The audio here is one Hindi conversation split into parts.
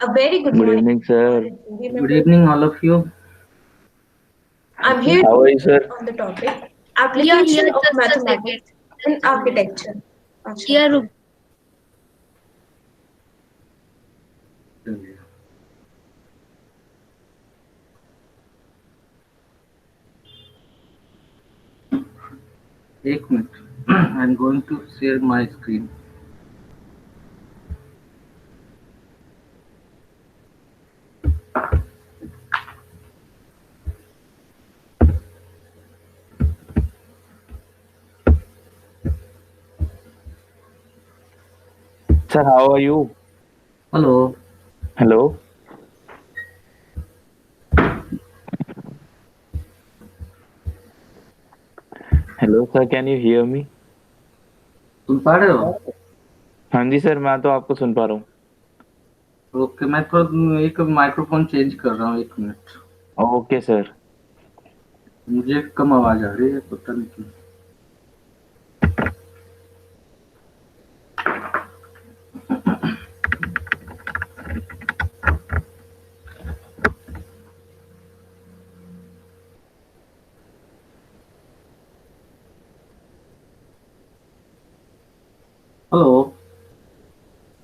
A very good Good morning, evening, sir. all Good members. evening, all of you. I'm Okay. here How are you, sir? on the topic Yeah, application here of just a second. mathematics in architecture. Acha. Yeah, Rup. एक minute I'm going to share my screen. Sir, how are you? Hello. Hello. Hello, sir. Can you hear me? सुन पा रहे हो? हाँ जी सर, मैं तो आपको सुन पा रहा हूँ। ओके, मैं थोड़ा एक माइक्रोफोन चेंज कर रहा हूँ, एक मिनट। Okay sir. मुझे कम आवाज आ रही है, पता नहीं क्यों। Hello.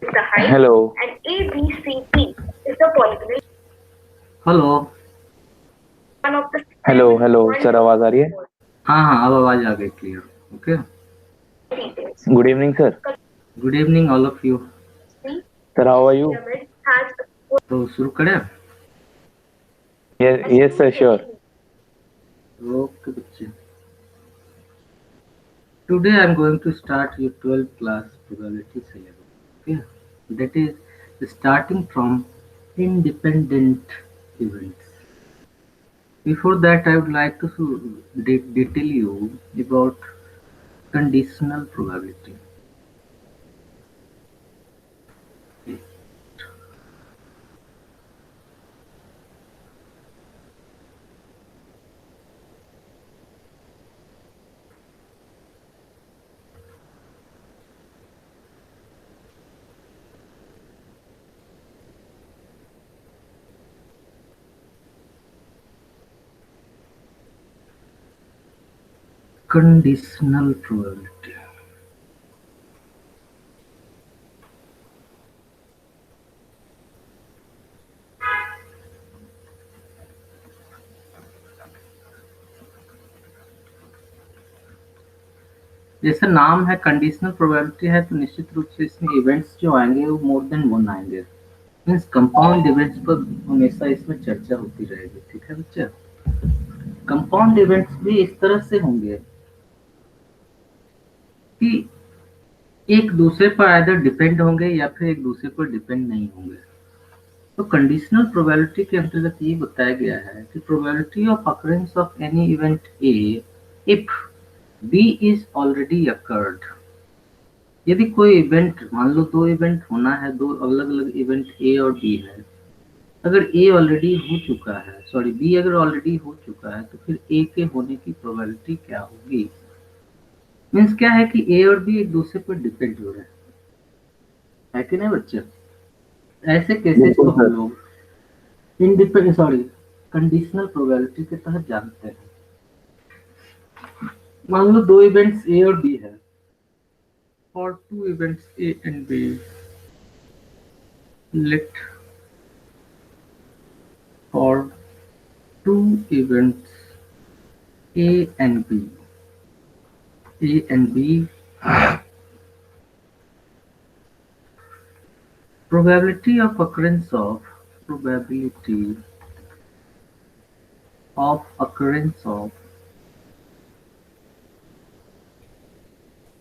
The height hello. and ABCD is the polygonal hello. one of the hello seven hello sir, wonders आवाज आ रही है? of the world. हाँ, अब आवाज आ गई clear. Okay. Details. Good evening sir. Good evening all of you. See, sir, how are you? pyramid has तो शुरू करें? Yes sir, sure. ओके बच्चे। Today I'm going to start your 12th class probability syllabus. Okay, that is starting from independent events. Before that, I would like to detail you about conditional probability. Conditional probability. जैसे नाम है कंडीशनल प्रोबेबिलिटी है, तो निश्चित रूप से इसमें इवेंट्स जो आएंगे वो मोर देन वन आएंगे। मीन्स कंपाउंड इवेंट्स पर हमेशा इसमें चर्चा होती रहेगी। ठीक है बच्चे, कंपाउंड इवेंट्स भी इस तरह से होंगे कि एक दूसरे पर आइदर डिपेंड होंगे या फिर एक दूसरे पर डिपेंड नहीं होंगे। तो कंडीशनल प्रोबेबिलिटी के अंतर्गत ये बताया गया है कि probability of occurrence of any event A if B is already occurred. यदि कोई इवेंट, मान लो दो इवेंट होना है, दो अलग अलग इवेंट ए और बी है, अगर ए ऑलरेडी हो चुका है, सॉरी बी अगर ऑलरेडी हो चुका है, तो फिर ए के होने की प्रोबेबिलिटी क्या होगी? मीन्स क्या है कि ए और बी एक दूसरे पर डिपेंड हो रहे हैं, है कि नहीं बच्चे? ऐसे केसेस को बिल्कुल हम सर। लोग इंडिपेंडेंट सॉरी कंडीशनल प्रोबेबिलिटी के तहत जानते हैं। मान लो दो इवेंट्स ए और बी है, और two events A and B, let for two events A and B. A and B, probability of occurrence of probability of occurrence of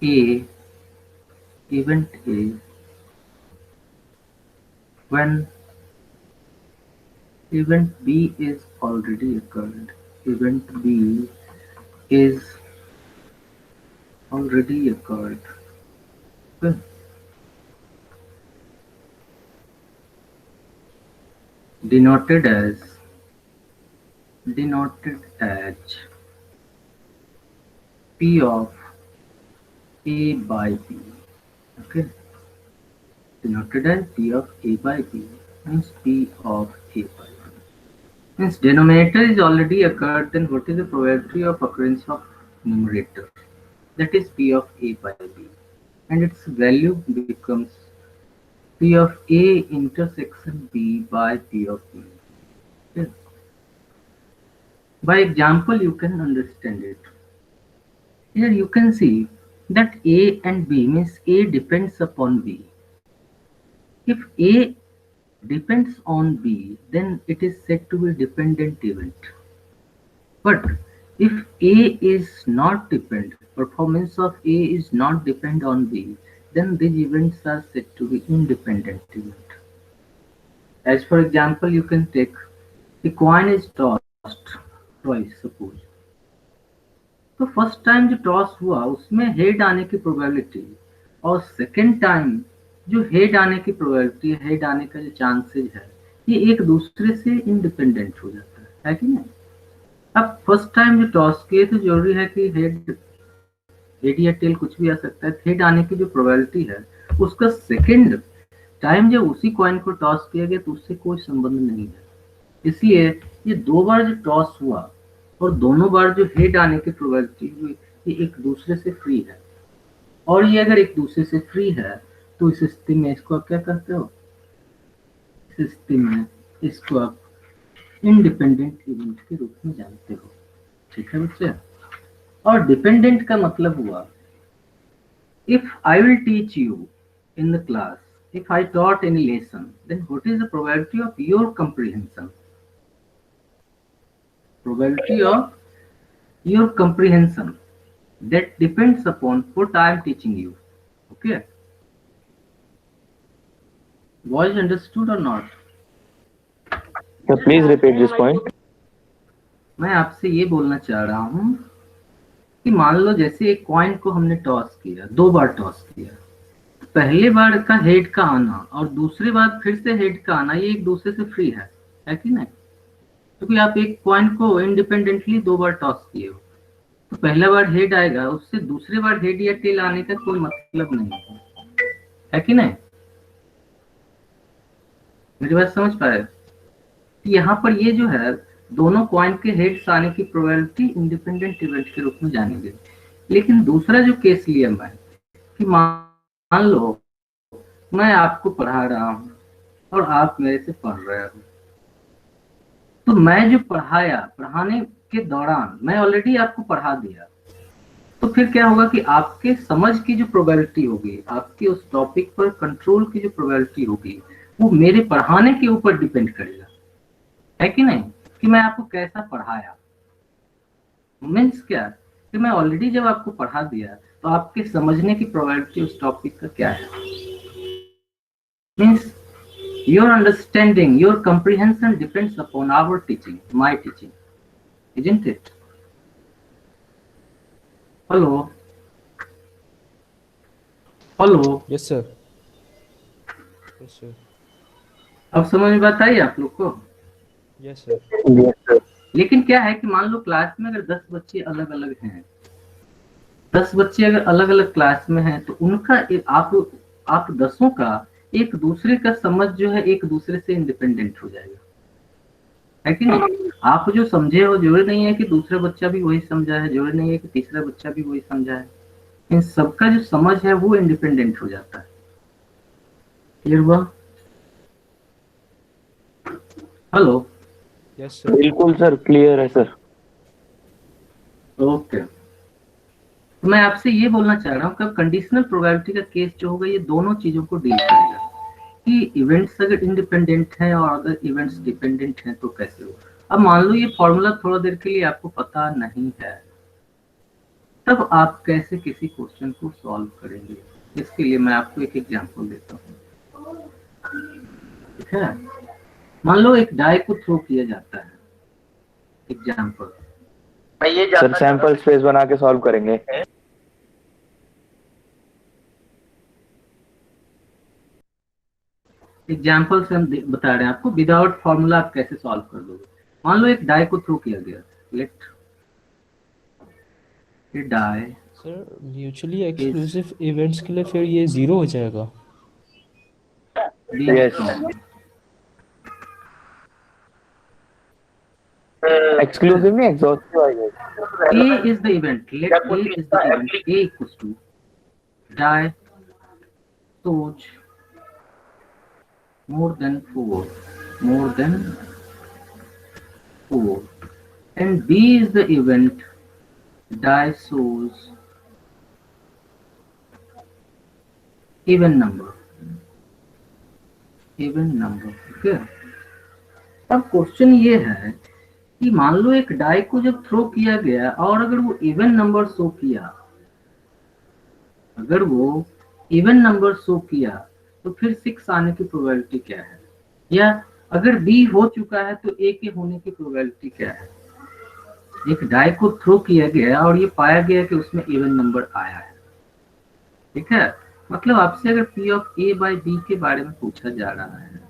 A event A when event B is already occurred. Event B is already occurred. Okay. Denoted as P of A by B. Okay. Denoted as P of A by B. means P of A by 1. Means denominator is already occurred, then what is the probability of occurrence of numerator? That is P of A by B. And its value becomes P of A intersection B by P of B. Okay. By example, you can understand it. Here you can see that A and B means A depends upon B. If A depends on B, then it is said to be dependent event. But if A is not depend, performance of A is not depend on B, then these events are said to be independent event. As for example, you can take the coin is tossed twice, suppose. तो फर्स्ट टाइम जो टॉस हुआ उसमें हेड आने की प्रोबेबिलिटी और सेकेंड टाइम जो हेड आने की प्रोबेबिलिटी, हेड आने का जो चांसेस है, ये एक दूसरे से इंडिपेंडेंट हो जाता है कि नहीं? अब फर्स्ट टाइम जो टॉस किए तो जरूरी है कि हेड या टेल कुछ भी आ सकता है। हेड आने की जो प्रोबेबिलिटी है उसका सेकेंड टाइम जब उसी कॉइन को टॉस किया गया तो उससे कोई संबंध नहीं है। इसलिए ये दो बार जो टॉस हुआ और दोनों बार जो हेड आने की प्रोबेबिलिटी हुई, ये एक दूसरे से फ्री है। और ये अगर एक दूसरे से फ्री है तो इस स्थिति में इसको आप क्या कहते हो? इस स्थिति में इसको आप इंडिपेंडेंट इवेंट के रूप में जानते हो। ठीक है बच्चे? और डिपेंडेंट का मतलब हुआ, if I will teach you in the class, if I taught any lesson, then what is the probability of your comprehension? Probability of your comprehension, that depends upon what I am teaching you. Okay? Was understood or not? Sir, please repeat this point. मैं आपसे ये बोलना चाह रहा हूँ कि मान लो जैसे एक कॉइन को हमने टॉस किया, दो बार टॉस किया, पहले बार का हेड का आना और दूसरी बार फिर से हेड का आना, ये एक दूसरे से फ्री है कि नहीं? क्योंकि आप एक कॉइन को इंडिपेंडेंटली दो बार टॉस किए हो, तो पहला बार हेड आएगा, उससे दूसरी बार हेड या टेल आने का कोई मतलब नहीं है कि नहीं? मेरी बात समझ पाए? यहाँ पर ये जो है दोनों कॉइन के हेड्स आने की प्रोबेबिलिटी इंडिपेंडेंट इवेंट के रूप में जानी गई। लेकिन दूसरा जो केस लिया मैं कि मान लो मैं आपको पढ़ा रहा हूं और आप मेरे से पढ़ रहे हो, तो मैं जो पढ़ाने के दौरान मैं ऑलरेडी आपको पढ़ा दिया, तो फिर क्या होगा कि आपके समझ की जो प्रोबेबिलिटी होगी, आपके उस टॉपिक पर कंट्रोल की जो प्रोबेबिलिटी होगी, वो मेरे पढ़ाने के ऊपर डिपेंड करेगा, है कि नहीं? कि मैं आपको कैसा पढ़ाया। मीन्स क्या कि मैं ऑलरेडी जब आपको पढ़ा दिया तो आपके समझने की प्रोबेबिलिटी उस टॉपिक का क्या है? Means your understanding, your comprehension depends upon our teaching, my teaching, isn't it? Hello? Hello? Yes sir. Yes sir. अब समझ में बात आई आप लोग को? Yes sir. Yes, sir. लेकिन क्या है कि मान लो क्लास में अगर 10 बच्चे अलग अलग हैं, 10 बच्चे अगर अलग अलग क्लास में हैं, तो उनका आप 10 का एक दूसरे का समझ जो है एक दूसरे से इंडिपेंडेंट हो जाएगा, है कि नहीं? आप जो समझे हो जरूरी नहीं है कि दूसरा बच्चा भी वही समझा है, जरूरी नहीं है कि तीसरा बच्चा भी वही समझा है। इन सबका जो समझ है वो इंडिपेंडेंट हो जाता है। क्लियर हुआ? हेलो? Yes sir. बिल्कुल सर, क्लियर है सर। ओके, तो मैं आपसे ये बोलना चाह रहा हूँ कि कंडीशनल प्रोबेबिलिटी का केस जो होगा ये दोनों चीजों को डील करेगा कि इवेंट्स अगर इंडिपेंडेंट हैं और अगर इवेंट्स डिपेंडेंट हैं तो कैसे हो। अब मान लो ये फॉर्मूला थोड़ा देर के लिए आपको पता नहीं है, तब आप कैसे किसी क्वेश्चन को सॉल्व करेंगे? इसके लिए मैं आपको एक एग्जांपल देता हूँ। ठीक है, मान लो एक डाई को थ्रो किया जाता है। एग्जांपल सर सैंपल स्पेस बना के सॉल्व करेंगे। एग्जांपल से हम बता रहे हैं आपको, विदाउट फॉर्मूला आप कैसे सॉल्व कर दोगे। मान लो एक डाई को थ्रो किया गया, लेट ये डाई सर म्यूचुअली एक्सक्लूसिव इवेंट्स के लिए फिर ये 0 हो जाएगा। Yes. एक्सक्लूसिव नहीं, एग्जॉस्टिव आएगा। A is the event. Let A is the event. A equals to die shows more than 4, and B is the event. Die shows even number. Okay. अब क्वेश्चन ये है कि मान लो एक डाई को जब थ्रो किया गया और अगर वो इवन नंबर शो किया, तो फिर 6 आने की प्रोबेबिलिटी क्या है? या अगर बी हो चुका है तो ए के होने की प्रोबेबिलिटी क्या है? एक डाई को थ्रो किया गया और ये पाया गया कि उसमें इवन नंबर आया है, ठीक है। मतलब आपसे अगर P of A by B के बारे में पूछा जा रहा है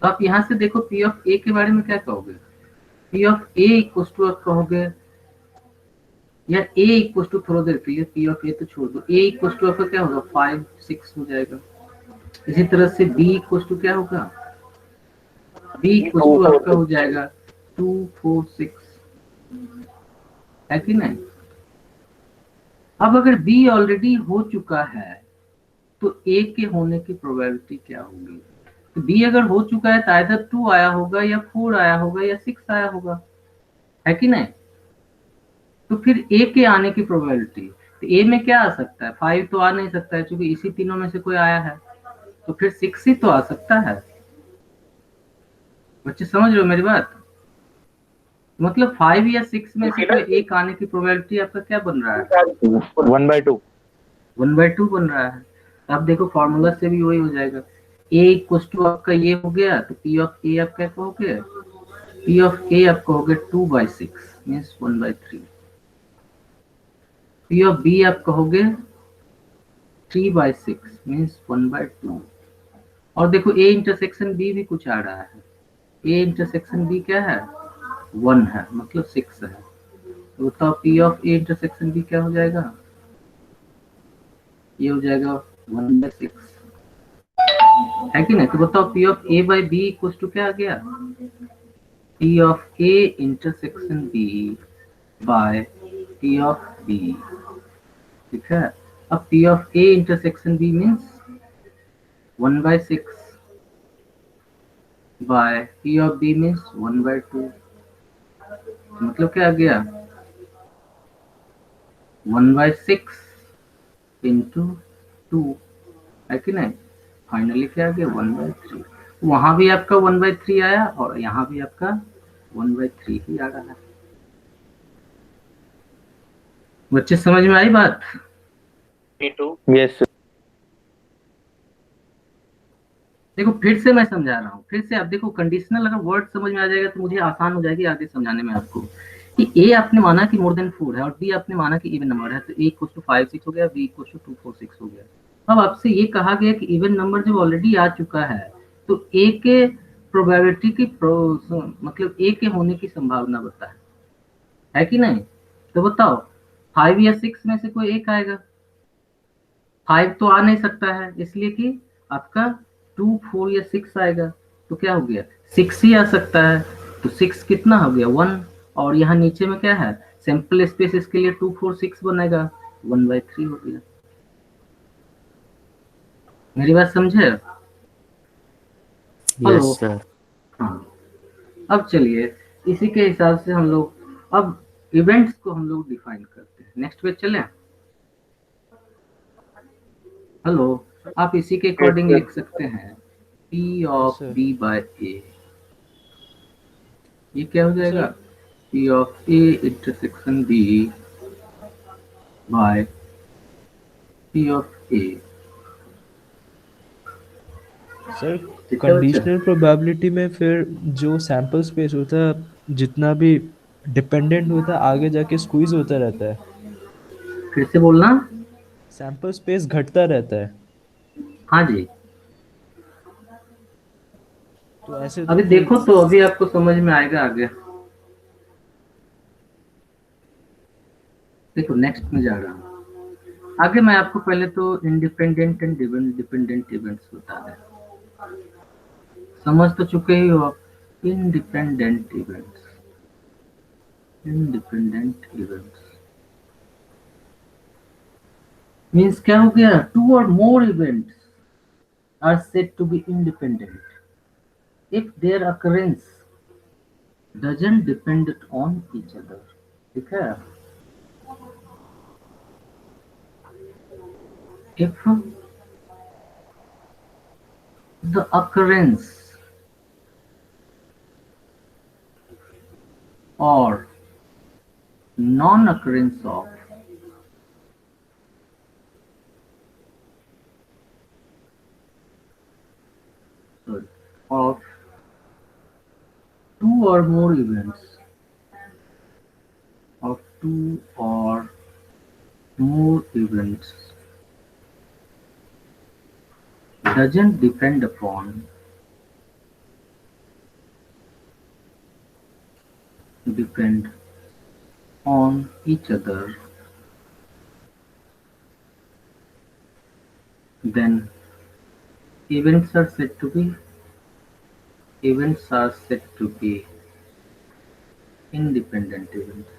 तो आप यहाँ से देखो P ऑफ A के बारे में क्या कहोगे? P of A equals to आप कहोगे, या A इक्वल्स टू थोड़ा देर के लिए P ऑफ A तो छोड़ दो, A इक्वल्स टू आपका क्या होगा 5, 6 हो जाएगा। इसी तरह से B इक्वल्स टू क्या होगा? B इक्वल्स टू आपका हो जाएगा 2, 4, 6, है कि नहीं? अब अगर B ऑलरेडी हो चुका है तो A के होने की प्रोबेबिलिटी क्या होगी? तो B अगर हो चुका है तो आइदर 2 आया होगा या 4 आया होगा या 6 आया होगा, है कि नहीं? तो फिर A के आने की प्रोबेबिलिटी, तो A में क्या आ सकता है? 5 तो आ नहीं सकता है क्योंकि इसी तीनों में से कोई आया है, तो फिर 6 ही तो आ सकता है। बच्चे समझ रहे हो मेरी बात? मतलब 5 या 6 में से कोई एक आने की प्रोबेबिलिटी आपका क्या बन रहा है? 1/2 1/2 बन रहा है। अब देखो फॉर्मूला से भी वही हो जाएगा। A इक्वल्स टू आपका ये हो गया तो P ऑफ A आप क्या कहोगे? P ऑफ A आप कहोगे 2/6 मीन्स 1/3। P ऑफ B आप कहोगे 3/6 मीन्स 1/2। और देखो A इंटरसेक्शन B भी कुछ आ रहा है। A इंटरसेक्शन B क्या है? 1 है, मतलब 6 है। तो बताओ P of A intersection B क्या हो जाएगा? ये हो जाएगा 1/6, है कि नहीं? तो बताओ P of A by B equals to क्या आ गया? P of A intersection B by P of B, ठीक है। अब P of A intersection B means 1/6 by P of B means 1/2, मतलब क्या आ गया? 1/6 इंटू 2, है कि नहीं? फाइनली क्या आ गया? 1/3। वहां भी आपका 1/3 आया और यहाँ भी आपका 1/3 ही आ रहा है। बच्चे समझ में आई बात? यस। देखो फिर से मैं समझा रहा हूँ, फिर से आप देखो, कंडीशनल अगर वर्ड समझ में आ जाएगा तो मुझे आसान हो जाएगी आगे समझाने में आपको कि A आपने माना कि मोर देन 4 है और B आपने माना कि इवन नंबर है, तो A इक्वल्स टू 5, 6 हो गया, B इक्वल्स टू 2, 4, 6 हो गया। अब आपसे ये कहा गया कि इवन नंबर जब ऑलरेडी आ चुका है तो A के प्रोबेबिलिटी की मतलब A के होने की संभावना बता है कि नहीं? तो बताओ 5 या 6 में से कोई एक आएगा। 5 तो आ नहीं सकता है इसलिए कि आपका 2, 4 या 6 आएगा, तो क्या हो गया? 6 ही आ सकता है। तो 6 कितना हो गया? 1। और यहाँ नीचे में क्या है? सैंपल स्पेस, इसके लिए 2, 4, 6 बनेगा, 1/3 हो गया। मेरी बात समझे? Hello sir. हाँ। अब चलिए इसी के हिसाब से हम लोग अब इवेंट्स को हम लोग डिफाइन करते हैं। नेक्स्ट पेज चलें? हेलो, आप इसी के अकॉर्डिंग लिख सकते हैं P of B by A। ये क्या हो जाएगा? P of A intersection B by P of A। Sir conditional probability में फिर जो सैंपल स्पेस होता है जितना भी डिपेंडेंट होता है आगे जाके स्क्वीज होता रहता है। फिर से बोलना। सैंपल स्पेस घटता रहता है। हाँ जी। तो ऐसे अभी देखो तो अभी आपको समझ में आएगा आगे। देखो नेक्स्ट में जा रहा हूँ आगे। मैं आपको पहले तो इंडिपेंडेंट एंड डिपेंडेंट इवेंट्स बता दें। समझ तो चुके ही हो आप। Independent events independent events means क्या हो गया? Two or more events are said to be independent if their occurrence doesn't depend on each other. ठीक है? If the occurrence or non-occurrence of two or more events doesn't depend on each other, then events are said to be independent events.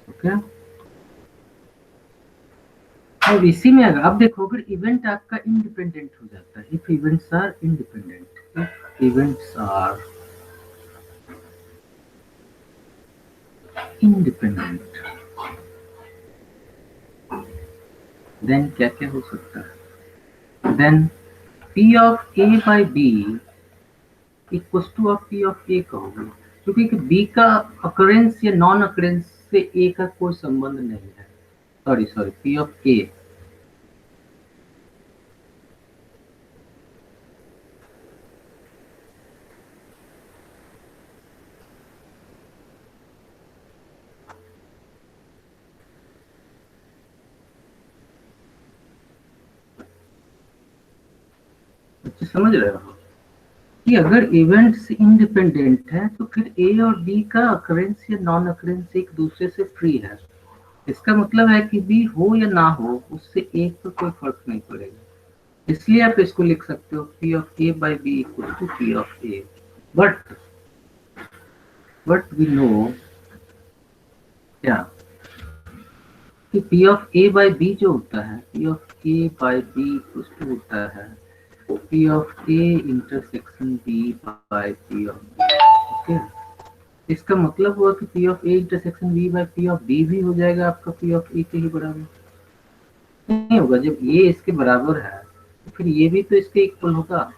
Okay, अब इसी में अगर आप देखो, अगर इवेंट आपका इंडिपेंडेंट हो जाता है, if events are independent, then क्या क्या हो सकता है? Then P of A by B equals to आप P of A कहोगे, क्योंकि B का अकरेंस या नॉन अकरेंस से A का कोई संबंध नहीं है. सॉरी P of A समझ रहे हो कि अगर इवेंट्स इंडिपेंडेंट है तो फिर ए और बी का अकरेंस या नॉन अकरेंस एक दूसरे से फ्री है. इसका मतलब है कि बी हो या ना हो, उससे ए पर कोई फर्क नहीं पड़ेगा. इसलिए आप इसको लिख सकते हो P of A by B equal to P of A. But we know क्या कि P of A by B जो होता है, P of A by B equal to होता है P of A intersection B by P of B. Okay, इसका मतलब हुआ कि P of A intersection B by P of B भी हो जाएगा आपका P of A के ही बराबर. नहीं होगा, जब ये इसके बराबर है तो फिर ये भी तो इसके इक्वल होगा.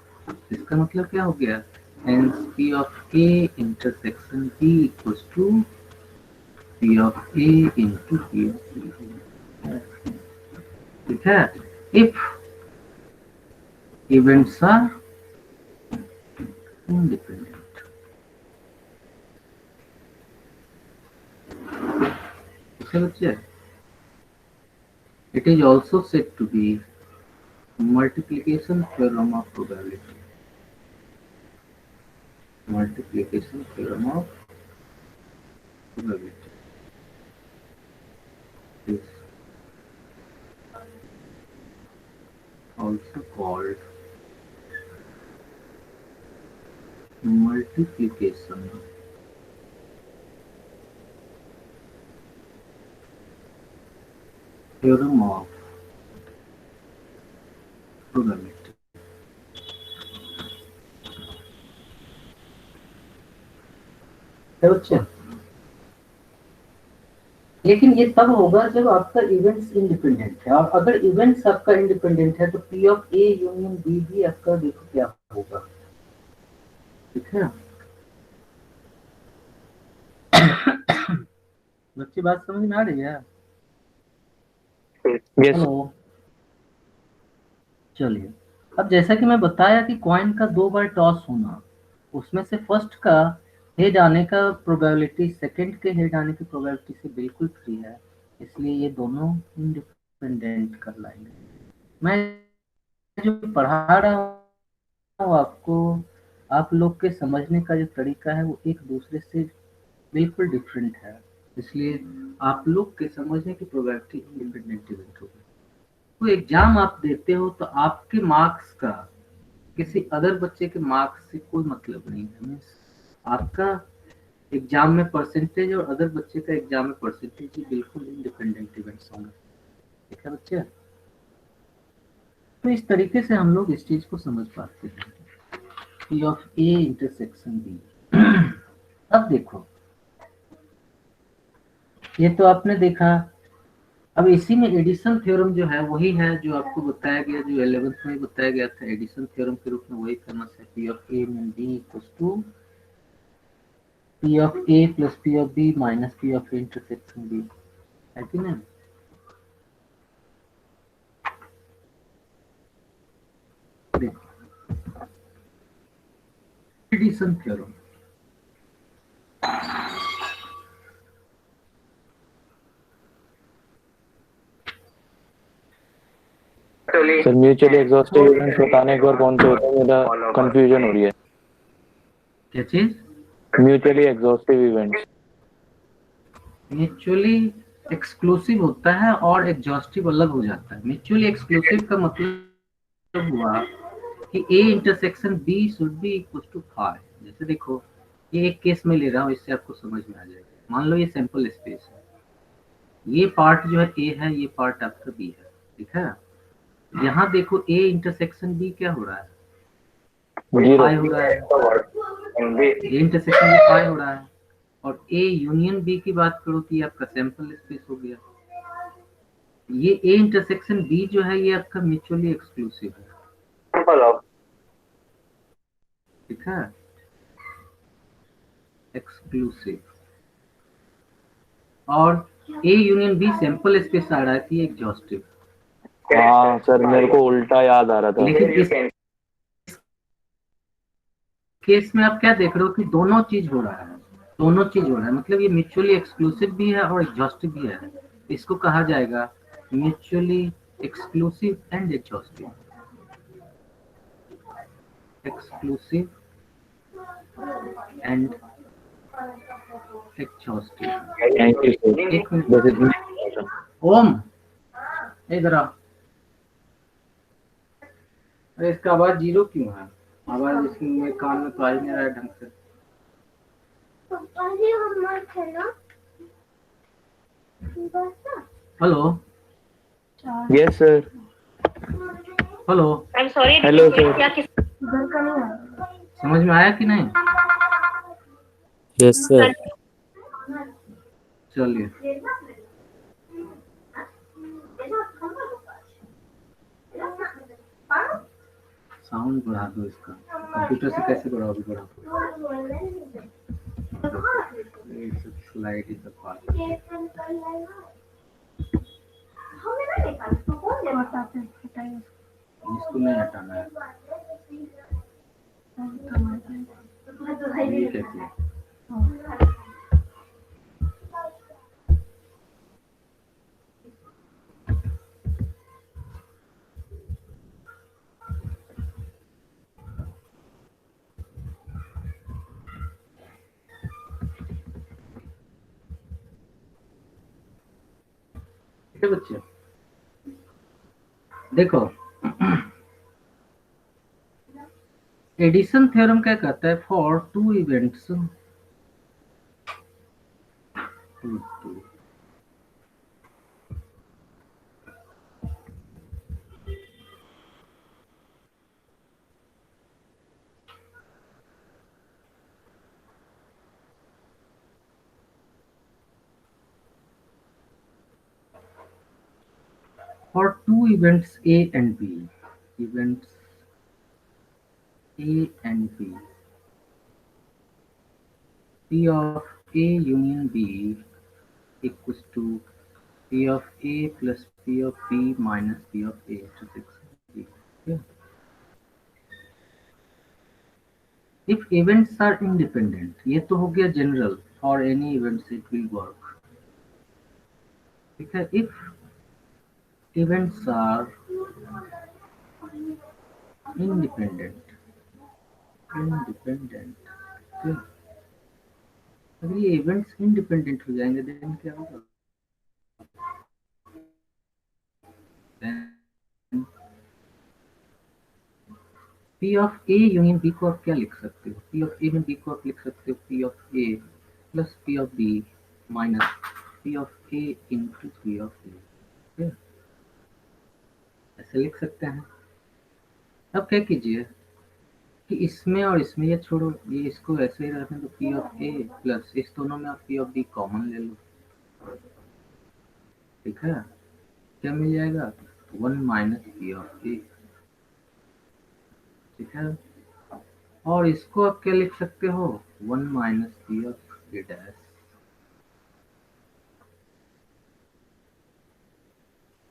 इसका मतलब क्या हो गया? Hence P of A intersection B equals to P of A into P of B. ठीक है? If events are independent. Okay, बच्चे? It is also said to be multiplication theorem of probability. Multiplication theorem of probability is also called multiplication theorem of probability. बच्चे, लेकिन ये तब होगा जब आपका इवेंट्स इंडिपेंडेंट है, और अगर इवेंट्स आपका इंडिपेंडेंट है तो P of A union B भी आपका देखो क्या होगा. ठीक है बच्चे, बात समझ में आ रही है? यस. चलिए, अब जैसा कि मैं बताया कि कॉइन का 2 बार टॉस होना, उसमें से फर्स्ट का हेड आने का प्रोबेबिलिटी सेकंड के हेड आने की प्रोबेबिलिटी से बिल्कुल फ्री है, इसलिए ये दोनों इंडिपेंडेंट कर लाएंगे. मैं जो पढ़ा रहा हूँ आपको, आप लोग के समझने का जो तरीका है वो एक दूसरे से बिल्कुल डिफरेंट है, इसलिए आप लोग के समझने की प्रोबेबिलिटी इंडिपेंडेंट इवेंट होगी. तो एग्जाम आप देते हो तो आपके मार्क्स का किसी अदर बच्चे के मार्क्स से कोई मतलब नहीं है। मीन्स आपका एग्जाम में परसेंटेज और अदर बच्चे का एग्जाम में परसेंटेज ही बिल्कुल इंडिपेंडेंट इवेंट्स होंगे। ठीक है बच्चे, तो इस तरीके से हम लोग इस चीज को समझ पाते हैं, P of A intersection B। अब देखो, ये तो आपने देखा। अब इसी में एडिशन थ्योरम जो है वही है जो आपको बताया गया, जो 11th में बताया गया था एडिशन थ्योरम के रूप में, वही फेमस है। P ऑफ A में B equals to P of A plus P of B minus P of A intersection B, है कि नहीं? देखो addition theorem, sir mutually exhaustive events बताने के और कौन से होते हैं, मेरा कंफ्यूजन हो रही है। क्या चीज? Mutually exhaustive events. Mutually exclusive होता है और एग्जॉस्टिव अलग हो जाता है। म्यूचुअली एक्सक्लूसिव का मतलब हुआ कि A intersection B should be equal to phi. जैसे देखो, ये एक केस में ले रहा हूँ, इससे आपको समझ में आ जाएगा। मान लो ये सैंपल स्पेस है, ये पार्ट जो है A है, ये पार्ट आपका B है, ठीक है। यहाँ देखो A इंटरसेक्शन B क्या हो रहा है, फाई हो रहा है। A इंटरसेक्शन B फाई हो रहा है, और A यूनियन B की बात करो तो ये आपका सैंपल स्पेस हो गया। ये A इंटरसेक्शन B जो है ये आपका म्यूचुअली एक्सक्लूसिव है, ठीक है, एक्सक्लूसिव। और A union B sample space आ रहा थी एग्जॉस्टिव। हाँ सर, मेरे को उल्टा याद आ रहा था। लेकिन इस केस में आप क्या देख रहे हो कि दोनों चीज हो रहा है, दोनों चीज हो रहा है। मतलब ये म्यूचुअली एक्सक्लूसिव भी है और एग्जॉस्टिव भी है। इसको कहा जाएगा mutually exclusive and exhaustive. Exclusive and exhaustive. Thank you sir. एक मिनट, बस इतना। ओम इधर आ। अरे इसका आवाज जीरो क्यों है? आवाज इसमें कान में तो आ ही नहीं रहा है ढंग से। Hello yes sir. Hello, I am sorry. Hello, sir. क्या किस घर का नहीं है? समझ में आया कि नहीं? Yes sir. चलिए, साउंड बढ़ा दो इसका। कंप्यूटर से कैसे बढ़ाओगे? बढ़ा स्लाइड इज इसको नहीं हटाना है। ये क्या किया? ठीक है बच्चे, देखो एडिशन थ्योरम क्या कहता है? For two events for two events A and B, events A and B, P of A union B equals to P of A plus P of B minus P of A intersection B. Yeah. If events are independent, ये तो हो गया general, for any events it will work. ठीक है, if events are independent, okay. अगर ये events independent हो जाएंगे then क्या होगा? Then P of A union B को आप क्या लिख सकते हो? P of A union B को आप लिख सकते हो P of A plus P of B minus P of A into P of A, ऐसे लिख सकते हैं। अब क्या कीजिए कि इसमें और इसमें ये छोड़ो, ये इसको ऐसे ही रखने तो पी ऑफ ए प्लस इस दोनों में आप पी ऑफ बी कॉमन ले लो, ठीक है? क्या मिल जाएगा? 1 माइनस पी ऑफ ए, ठीक है? और इसको आप क्या लिख सकते हो? 1 minus P of A dash,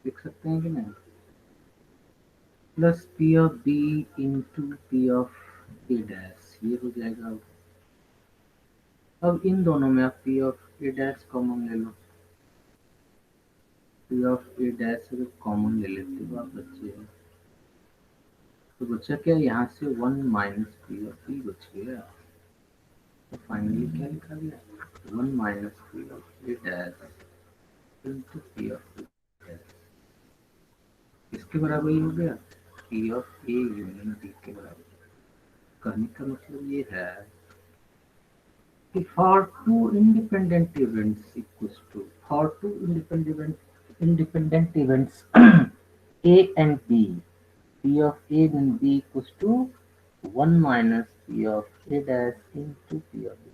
लिख सकते हैं कि नहीं? Plus P of B into P of A dash, ये हो जाएगा। अब इन दोनों में आप P of A dash common ले लो, पी ऑफ ए डैश अगर कॉमन ले लेते हो आप बच्चे, तो बच्चा क्या, यहाँ से 1 माइनस पी ऑफ बी बच गया। तो फाइनली क्या लिखा गया? 1 minus P of A dash into P of A dash, इसके बराबर ही हो गया P of A union B के बराबर। कहने का मतलब ये है कि for two independent events equals to, for two independent events A and B, P of A and B equals to 1 minus P of A dash into P of B,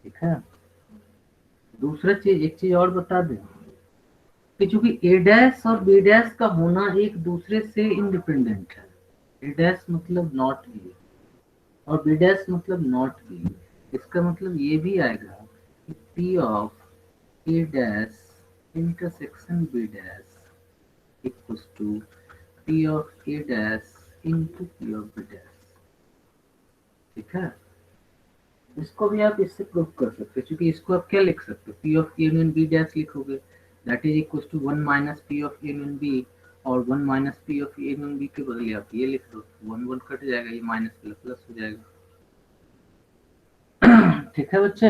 ठीक है? दूसरा चीज, एक चीज और बता दें कि चूंकि A डैश और B डैश का होना एक दूसरे से इंडिपेंडेंट है, A डैश मतलब नॉट A और B डैश मतलब नॉट B, इसका मतलब ये भी आएगा कि P of A dash intersection B dash equals to P of A dash into P of B dash, ठीक है? इसको भी आप इससे प्रूव कर सकते हो, क्योंकि इसको आप क्या लिख सकते हो? P of A union B dash लिखोगे, that is equals to 1 minus P of A union B, और 1 minus P of A union B के बदले आप ये लिख दो, 1 1 कट जाएगा, ये माइनस प्लस प्लस हो जाएगा, ठीक है बच्चे?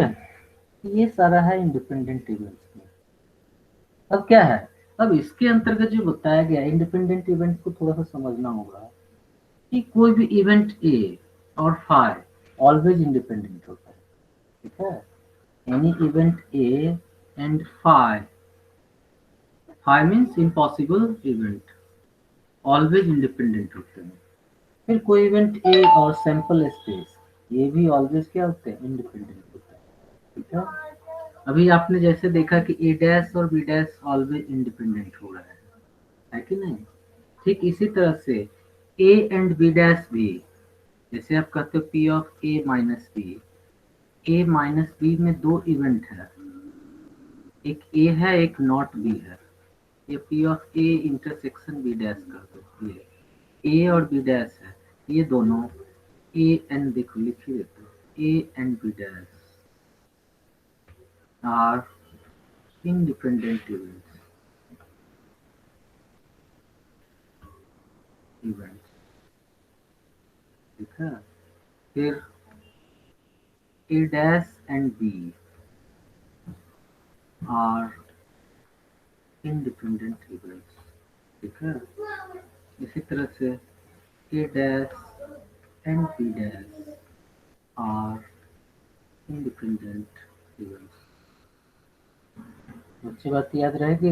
ये सारा है इंडिपेंडेंट इवेंट्स में। अब क्या है, अब इसके अंतर्गत जो बताया गया इंडिपेंडेंट इवेंट को थोड़ा सा समझना होगा कि कोई भी इवेंट ए और फाई ऑलवेज इंडिपेंडेंट होता है, ठीक है? Any event A and phi, phi means impossible event, always independent होते हैं। फिर कोई इवेंट ए और सैंपल स्पेस, ये भी ऑलवेज क्या होते हैं? इंडिपेंडेंट होता है, ठीक है? अभी आपने जैसे देखा कि ए डैश और बी डैश ऑलवेज इंडिपेंडेंट हो रहा है कि नहीं? ठीक इसी तरह से ए एंड बी डैश भी, जैसे आप कहते हो P of A minus B, A minus B में दो इवेंट है, एक ए है एक नॉट बी है, ये P of A intersection B dash कर दो, ये ए और बी डैश है, ये दोनों ए एंड, देखो लिख ही देते हो, A and B dash are independent events, ठीक है? फिर A dash and B are independent events, ठीक है? इसी तरह से A dash and B dash are independent events. अच्छी बात याद रहेगी?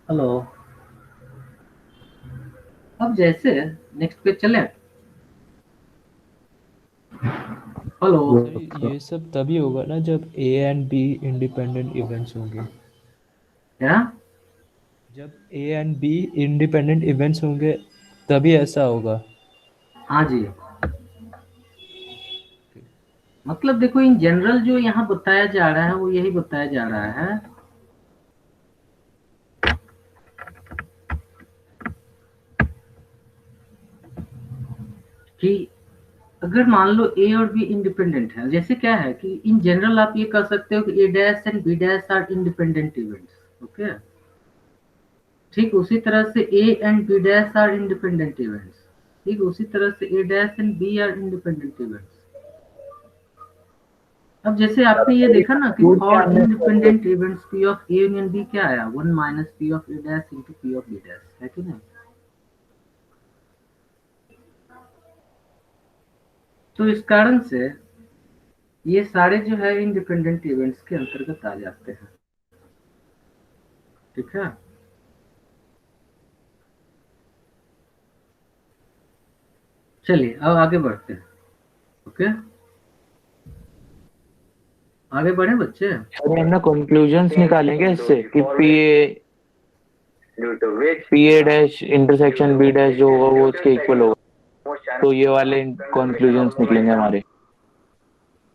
हेलो, अब जैसे नेक्स्ट पे चले, हेलो, सर ये सब तभी होगा ना जब ए एंड बी इंडिपेंडेंट इवेंट्स होंगे। क्या? जब ए एंड बी इंडिपेंडेंट इवेंट्स होंगे तभी ऐसा होगा। हाँ जी, मतलब देखो इन जनरल जो यहाँ बताया जा रहा है वो यही बताया जा रहा है कि अगर मान लो ए और बी इंडिपेंडेंट है, जैसे क्या है कि इन जनरल आप ये कह सकते हो कि A dash and B dash are independent events, okay? ठीक उसी तरह से A and B dash are independent events, ठीक उसी तरह से A dash and B are independent events. अब जैसे आपने ये देखा ना कि for independent events P of A union B क्या आया? 1 minus P of A dash into P of B dash, है कि नहीं? तो इस कारण से ये सारे जो है इंडिपेंडेंट इवेंट्स के अंतर्गत आ जाते हैं। ठीक है, चलिए अब आगे बढ़ते हैं। ओके, आगे बढ़े बच्चे। अरे हम ना कंक्लूजन्स निकालेंगे इससे कि P A dash intersection B dash जो होगा वो उसके इक्वल होगा, तो ये वाले कंक्लूजन्स निकलेंगे हमारे।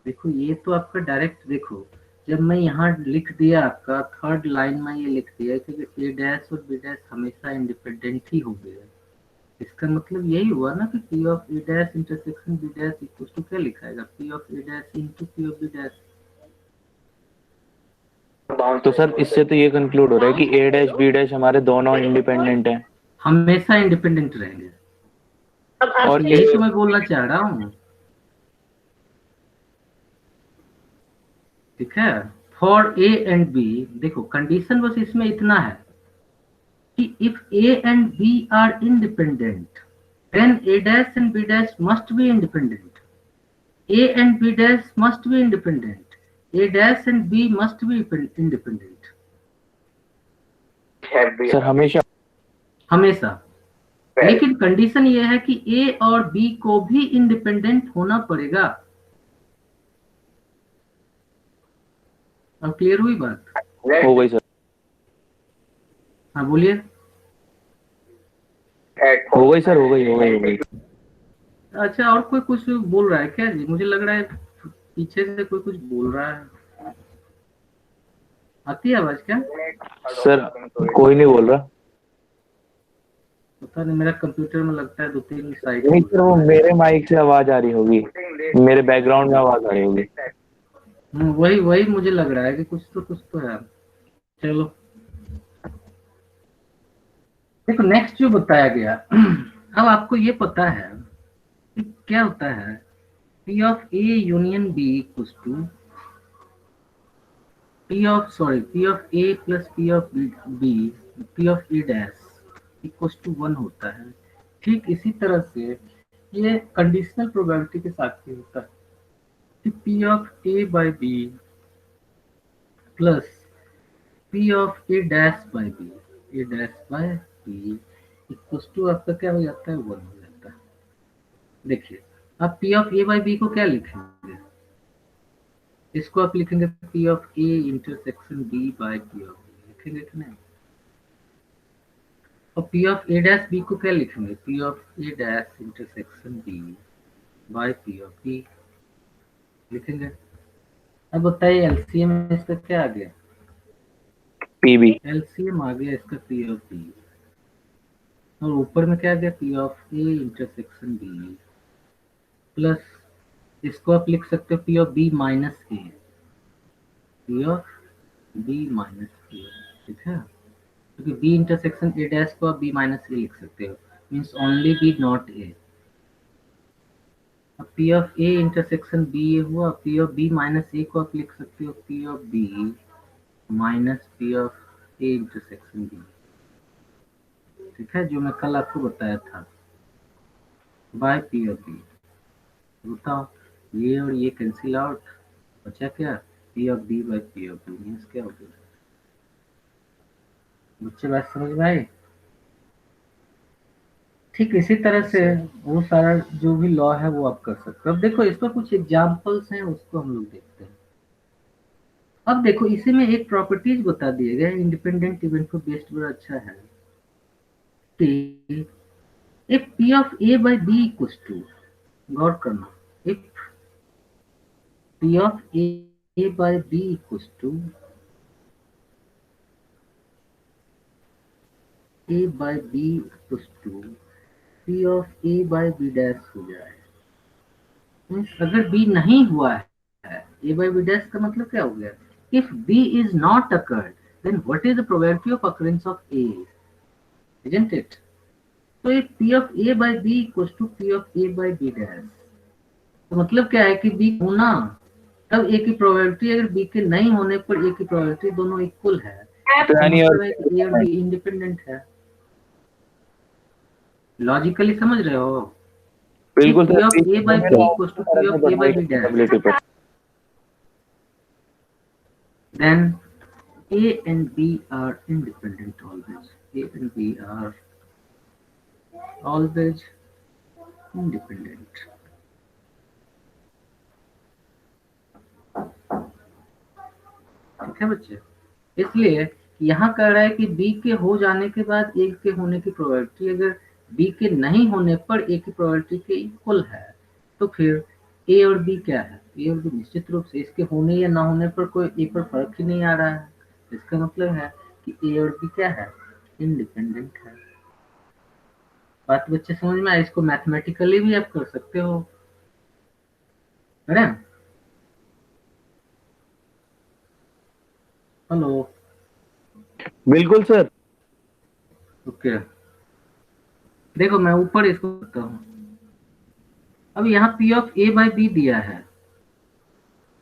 देखो ये तो आपका डायरेक्ट, देखो जब मैं यहाँ लिख दिया आपका थर्ड लाइन में ये लिख दिया कि ए डैश और बी डैश हमेशा इंडिपेंडेंट ही हो गए, इसका मतलब यही हुआ ना कि P of A dash intersection B dash equal to क्या लिखाएगा, P of A dash into P of B dash. तो सर इससे तो ये कंक्लूड हो रहा है कि ए डैश बी डैश हमारे दोनों इंडिपेंडेंट हैं, हमेशा इंडिपेंडेंट रहेंगे, और यही तो मैं बोलना चाह रहा हूँ। ठीक है, फॉर ए एंड बी, देखो कंडीशन बस इसमें इतना है कि if A and B are independent then A dash and B dash must be independent, A and B dash must be independent, A dash and B must be independent. Sir हमेशा हमेशा, लेकिन कंडीशन ये है कि ए और बी को भी इंडिपेंडेंट होना पड़ेगा। अब क्लियर हुई बात? हो गई सर। हाँ बोलिए। हो गई सर, हो गई। अच्छा, और कोई कुछ बोल रहा है क्या जी? मुझे लग रहा है पीछे से कोई कुछ बोल रहा है, आती है आवाज क्या? सर कोई नहीं बोल रहा। पता नहीं, मेरा कंप्यूटर में लगता है 2-3 साइड। नहीं सर, वो मेरे माइक से आवाज आ रही होगी, मेरे बैकग्राउंड में आवाज आ रही होगी। वही मुझे लग रहा है कि कुछ तो है। चलो देखो नेक्स्ट जो बताया गया अब आपको ये पता है कि क्या होता है, P of A union B equals to P of A plus P of B, P of A dash equals to 1 होता है। ठीक इसी तरह से ये कंडीशनल प्रोबेबिलिटी के साथ भी होता है कि P of A by B plus P of A dash by B, A dash by B equals to आपका क्या हो जाता है, 1 हो जाता है। देखिए आप P of A by B को क्या लिखेंगे, इसको आप लिखेंगे P of A intersection B by P of B, लिखेंगे कि नहीं? और P of A dash B को क्या लिखेंगे, P of A dash intersection B by P of B, लिखेंगे। अब बताइए एलसीएम में इसका क्या आ गया, पीबी। एलसीएम आ गया इसका P ऑफ B, और ऊपर में क्या आ गया, P of A intersection B plus इसको आप लिख सकते हो P of B minus A, P of B minus A। ठीक है, क्योंकि B इंटरसेक्शन A डैश को आप B माइनस A लिख सकते हो, means only B not A। अब P of A intersection B ये हुआ, P of B minus A को आप लिख सकते हो P of B minus P of A intersection B। ठीक है, जो मैं कल आपको बताया था, बाय P ऑफ B। बताओ ये और ये कैंसिल आउट, बचा क्या, P of B by P of B, means क्या हो गया? बच्चे बात समझ में आई? ठीक इसी तरह से वो सारा जो भी लॉ है वो आप कर सकते हो। अब देखो इसका कुछ एग्जांपल्स हैं, उसको हम लोग देखते हैं। अब देखो इसी में एक प्रॉपर्टीज बता दिए गए इंडिपेंडेंट इवेंट को बेस्ड, बड़ा अच्छा है कि if P of A by B equals to, गौर करना, if P of A by B equals to A by B equals to P of A by B dash हो जाए, मीन्स अगर B नहीं हुआ है, A by B dash का मतलब क्या हो गया, if B is not occurred then what is the probability of occurrence of A, isn't it? तो एक P of A by B equals to P of A by B dash, तो मतलब क्या है कि B होना तब A की प्रोबेबिलिटी, अगर B के नहीं होने पर A की प्रोबेबिलिटी, दोनों इक्वल है, तो मतलब है कि A और B इंडिपेंडेंट है। लॉजिकली समझ रहे हो? बिल्कुल P sir, of A by B equals to P of A by B dash. Probability पे। Then A and B are independent always. A and B are always independent. ठीक है बच्चे, इसलिए यहाँ कह रहा है कि B के हो जाने के बाद A के होने की प्रोबेबिलिटी अगर B के नहीं होने पर A की प्रोबेबिलिटी के इक्वल है, तो फिर A और B क्या है? A और B निश्चित रूप से इसके होने या ना होने पर कोई A पर फर्क ही नहीं आ रहा है। इसका मतलब है कि A और B क्या है? इंडिपेंडेंट है। बात बच्चे समझ में आए? इसको मैथमेटिकली भी आप कर सकते हो, है ना? हेलो, बिल्कुल सर। ओके, देखो मैं ऊपर इसको करता हूँ। अब यहाँ P of A by B दिया है,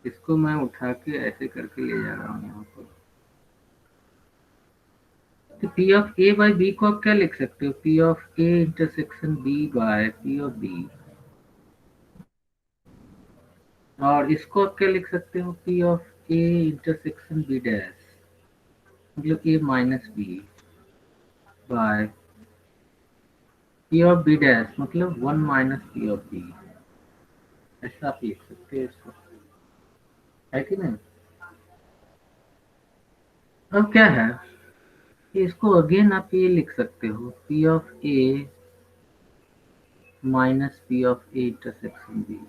इसको मैं उठा के ऐसे करके ले जा रहा हूँ यहाँ पर। तो P of A by B को आप क्या लिख सकते हो? P of A intersection B by P of B, और इसको आप क्या लिख सकते हो? P of A intersection B dash, मतलब A minus B by P of B dash, मतलब 1 माइनस P ऑफ B। ऐसा आप लिख सकते हो इसको, है कि नहीं? अब क्या है, इसको अगेन आप ये लिख सकते हो P of A minus P of A intersection B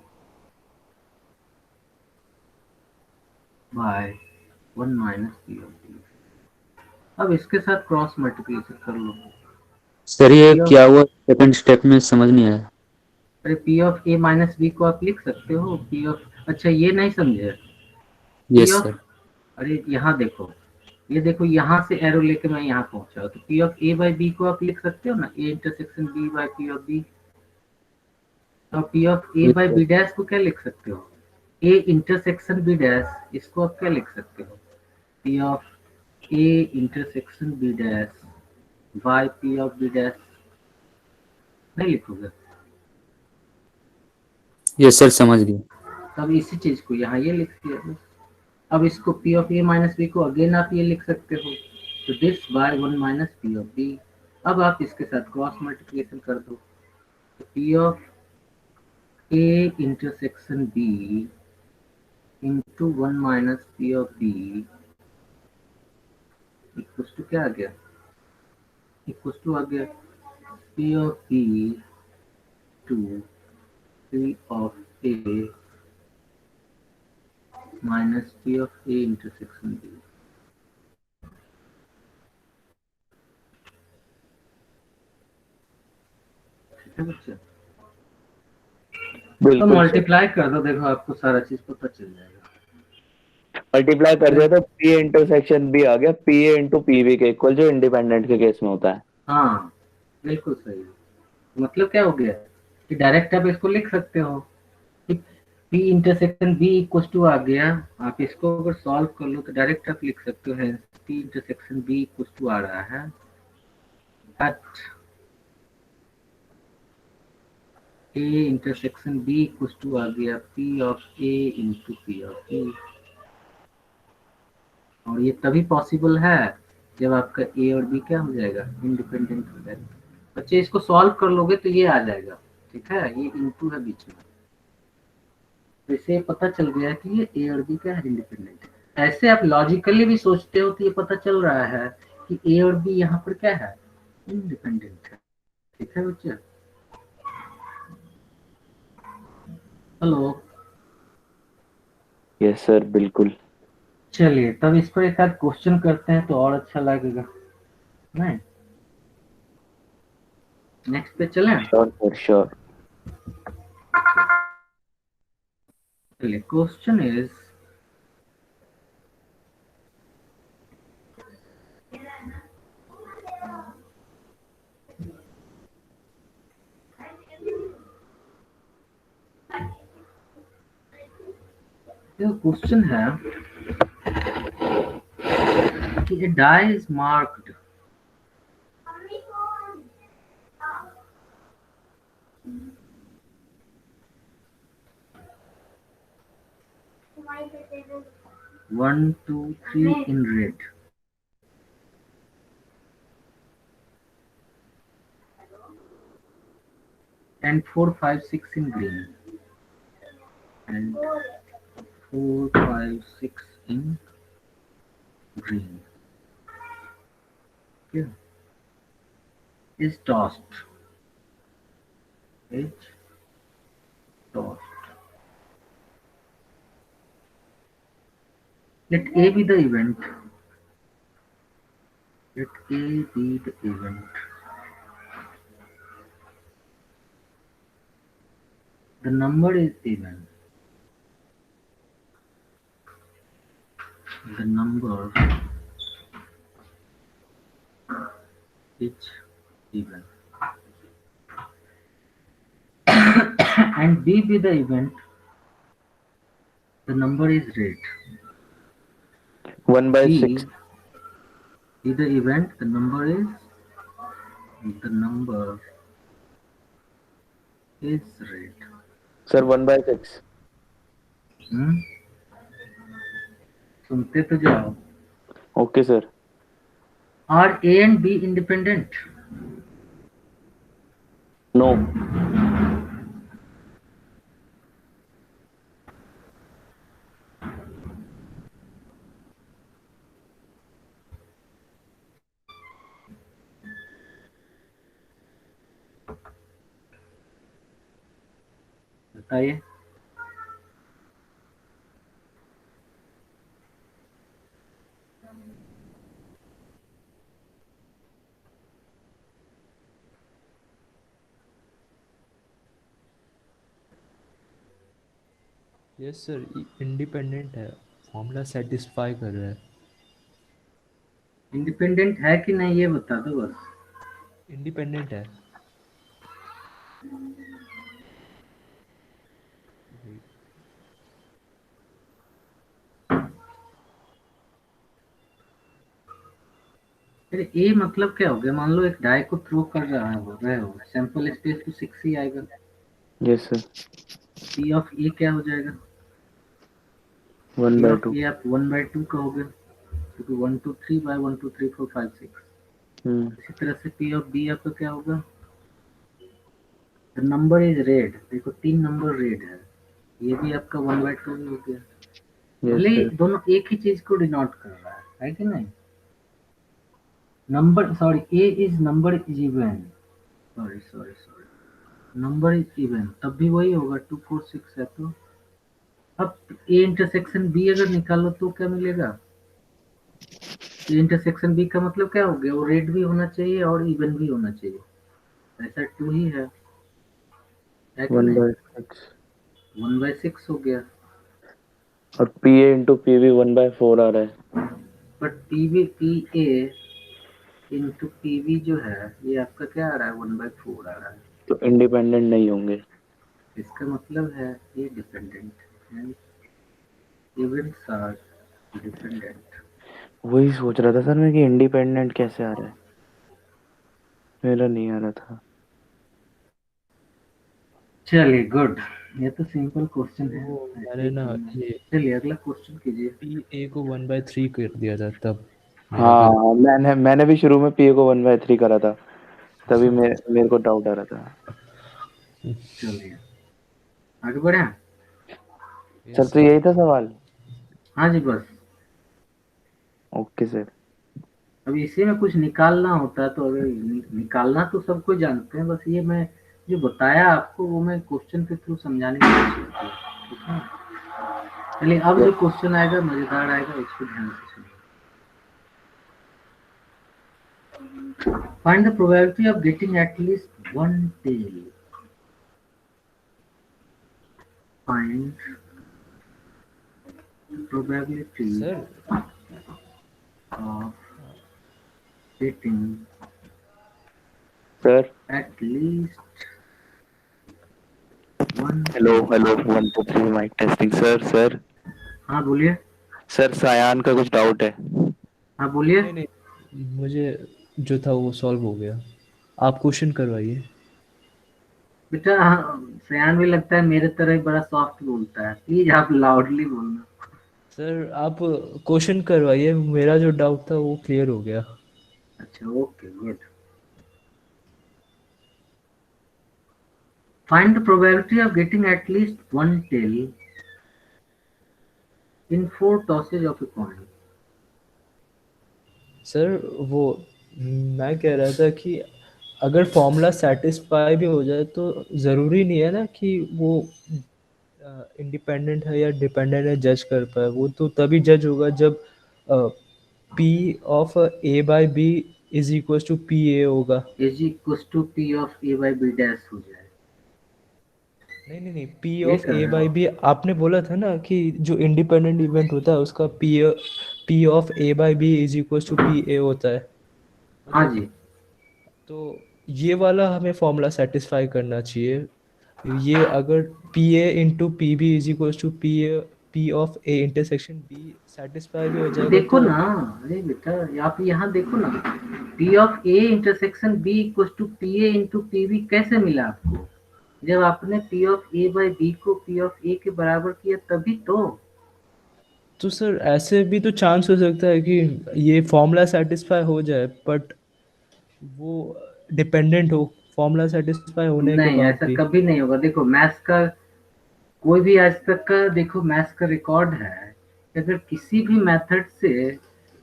by 1 minus P of B। अब इसके साथ क्रॉस मल्टीप्लिकेशन कर लो। सर ये P ऑफ, क्या हुआ सेकंड स्टेप में समझ नहीं आया। अरे P of A minus B को आप लिख सकते हो P ऑफ, अच्छा ये नहीं समझे? P yes of, sir. अरे यहाँ देखो, ये देखो यहाँ से एरो लेके मैं यहाँ पहुंचा, तो P of A by B को आप लिख सकते हो ना, A intersection B by P of B। और P of A by B dash को क्या लिख सकते हो? A इंटरसेक्शन B डैश, इसको आप क्या लिख सकते हो? P of A intersection B dash by P of B dash, नहीं लिखोगे? यस सर समझ गया। तब इसी चीज को यहाँ ये लिख दिया बस। अब इसको P of A minus B को अगेन आप ये लिख सकते हो, तो this by 1 minus P of B। अब आप इसके साथ क्रॉस मल्टीप्लिकेशन कर दो, तो P of A intersection B into 1 minus P of B equals to क्या आ गया? इक्वल्स टू आ गया P of B to P of A minus P of A intersection B। ठीक है बच्चे, तो बिल्कुल सर। मल्टीप्लाई कर दो, देखो आपको सारा चीज पता चल जाएगा। मल्टीप्लाई कर दिया तो P इंटरसेक्शन B आ गया P A इंटू PB के इक्वल, जो इंडिपेंडेंट के केस में होता है। हाँ बिल्कुल सही, मतलब क्या हो गया कि डायरेक्ट आप इसको लिख सकते हो कि P intersection B equal to आ गया। आप इसको अगर सॉल्व कर लो तो डायरेक्ट आप लिख सकते हो, P intersection B equal to आ रहा है at A intersection B equal to आ गया P of A into P of B। और ये तभी पॉसिबल है जब आपका A और B क्या हो जाएगा? इंडिपेंडेंट हो जाएगा। बच्चे इसको सॉल्व कर लोगे तो ये आ जाएगा, ठीक है? ये इंटू है बीच में, तो इससे पता चल गया कि ये A और B क्या है? इंडिपेंडेंट है। ऐसे आप लॉजिकली भी सोचते हो तो ये पता चल रहा है कि A और B यहाँ पर क्या है? इंडिपेंडेंट है। ठीक है बच्चे? हेलो, यस सर बिल्कुल। चलिए तब इस पर एक आध क्वेश्चन करते हैं तो और अच्छा लगेगा, नहीं? नेक्स्ट पे चलें? Sure sir sure. चलिए, क्वेश्चन इज क्वेश्चन है कि a die is marked 1, 2, 3 in red. And 4, 5, 6 in green. And 4, 5, 6 in green. Okay. Is tossed. Is tossed. Let A be the event. Let A be the event. The number is even. The number is even. And B be the event. The number is red. 1 by B 6. be the event. The number is red. Sir, 1 by 6. Hmm? सुनते तो जाओ. Okay, sir. Are A and B independent? No. बताइए. यस सर, इंडिपेंडेंट है, फॉर्मूला सेटिस्फाई कर रहा है. इंडिपेंडेंट है कि नहीं ये बता दो बस. इंडिपेंडेंट है. अरे ए मतलब क्या हो गया? मान लो एक डाई को थ्रो कर रहे हो, सैंपल स्पेस तो 6 ही आएगा. Yes, sir. पी ऑफ ए क्या हो जाएगा? 1 पी by ऑफ 2. ए आप 1/2 कहोगे, क्योंकि 1 2 3 बाय 1 2 3 4 5 6. इसी तरह से पी ऑफ बी आपका क्या होगा? The number is red. देखो 3 नंबर रेड है, ये भी आपका 1/2 ही हो गया. Yes, भले sir. दोनों एक ही चीज को डिनोट कर रहा है कि नहीं? Number A is number is even. Sorry number is even, तब भी वही होगा. 2 4 6 है तो अब ए इंटरसेक्शन बी अगर निकालो तो क्या मिलेगा? ए इंटरसेक्शन बी का मतलब क्या हो गया? वो रेड भी होना चाहिए और इवन भी होना चाहिए. ऐसा 2 ही है कि 1 नहीं? by 6. 1/6 हो गया. और PA into PB 1 by 4 आ रहा है. But P A into P B जो है ये आपका क्या आ रहा है? 1/4 आ रहा है. तो इंडिपेंडेंट नहीं होंगे. इसका मतलब है ये डिपेंडेंट है. Events are dependent. वही सोच रहा था सर मैं कि इंडिपेंडेंट कैसे आ रहा है, मेरा नहीं आ रहा था. चलिए गुड. ये तो सिंपल क्वेश्चन है. वो मैंने ना ये चलिए अगला क्वेश्चन कीजिए. पी ए को 1/3 कर दिया था तब. मेरा हाँ, मैंने भी शुरू में PA को 1 by 3 करा था, तभी मेरे को डाउट आ रहा था. चलिए आगे बढ़े. सर तो यही था सवाल. हाँ जी बस. Okay sir. अब इसी में कुछ निकालना होता है तो अगर निकालना तो सबको जानते हैं, बस ये मैं जो बताया आपको वो मैं क्वेश्चन के थ्रू समझाने की कोशिश की. ठीक है. चलिए अब जो क्वेश्चन आएगा मजेदार आएगा, उसको ध्यान से सुनिए. Find the probability of getting at least one tail. Find the probability sir of getting sir at least one. Hello 1 2 3 mic testing. Sir हाँ बोलिए. सर सायान का कुछ डाउट है. हाँ बोलिए. नहीं, मुझे जो था वो सॉल्व हो गया. आप क्वेश्चन करवाइए. बेटा हाँ, सयान भी लगता है मेरे तरह ही बड़ा सॉफ्ट बोलता है. प्लीज आप लाउडली बोलना. सर आप क्वेश्चन करवाइए, मेरा जो डाउट था वो क्लियर हो गया। अच्छा, okay, good. Find the probability of getting at least one tail in 4 tosses of a coin. Sir वो मैं कह रहा था कि अगर फॉर्मूला सेटिस्फाई भी हो जाए तो ज़रूरी नहीं है ना कि वो इंडिपेंडेंट है या डिपेंडेंट है जज कर पाए। वो तो तभी जज होगा जब P of A by B is equal to P A होगा। Is equals to P of A by B dash हो जाए। नहीं नहीं नहीं, पी यही ऑफ कर ए रहे हो बाई आप? बी आपने बोला था ना कि जो इंडिपेंडेंट इवेंट होता है उसका P of A by B is equal to P A होता है। हाँ मतलब जी। तो ये वाला हमें फॉर्मूला सेटिस्फाई करना चाहिए। ये अगर P A into P B is equal to P of A intersection B satisfy भी हो तो जाएगा देखो तो। ना, अरे बेटा, आप यहाँ देखो ना, P of A intersection B equal to P A into P B कैसे मिला आपको? जब आपने P of A by B को P of A के बराबर किया तभी तो। तो सर ऐसे भी तो चांस हो सकता है कि ये फॉर्मूला सेटिस्फाई हो जाए बट वो डिपेंडेंट हो फॉर्मूला सेटिस्फाई होने के नहीं, बाद ऐसा भी। कभी नहीं होगा। देखो मैथ्स का कोई भी आज तक का, देखो मैथ्स का रिकॉर्ड है कि अगर किसी भी मेथड से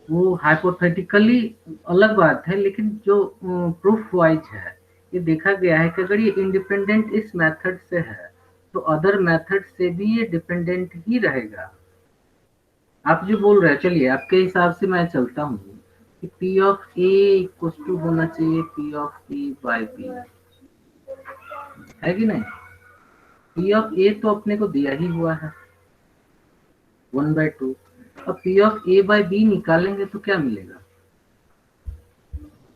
वो हाइपोथेटिकली, अलग बात है, लेकिन जो प्रूफ वाइज है, ये देखा गया है कि अगर ये इंडिपेंडेंट इस मेथड से है तो अदर मेथड से भी ये डिपेंडेंट ही रहेगा। आप जो बोल रहे हैं, चलिए आपके हिसाब से मैं चलता हूँ कि P of A equal to होना चाहिए P of A by B, है कि नहीं? P ऑफ A तो अपने को दिया ही हुआ है 1/2। अब P of A by B निकालेंगे तो क्या मिलेगा?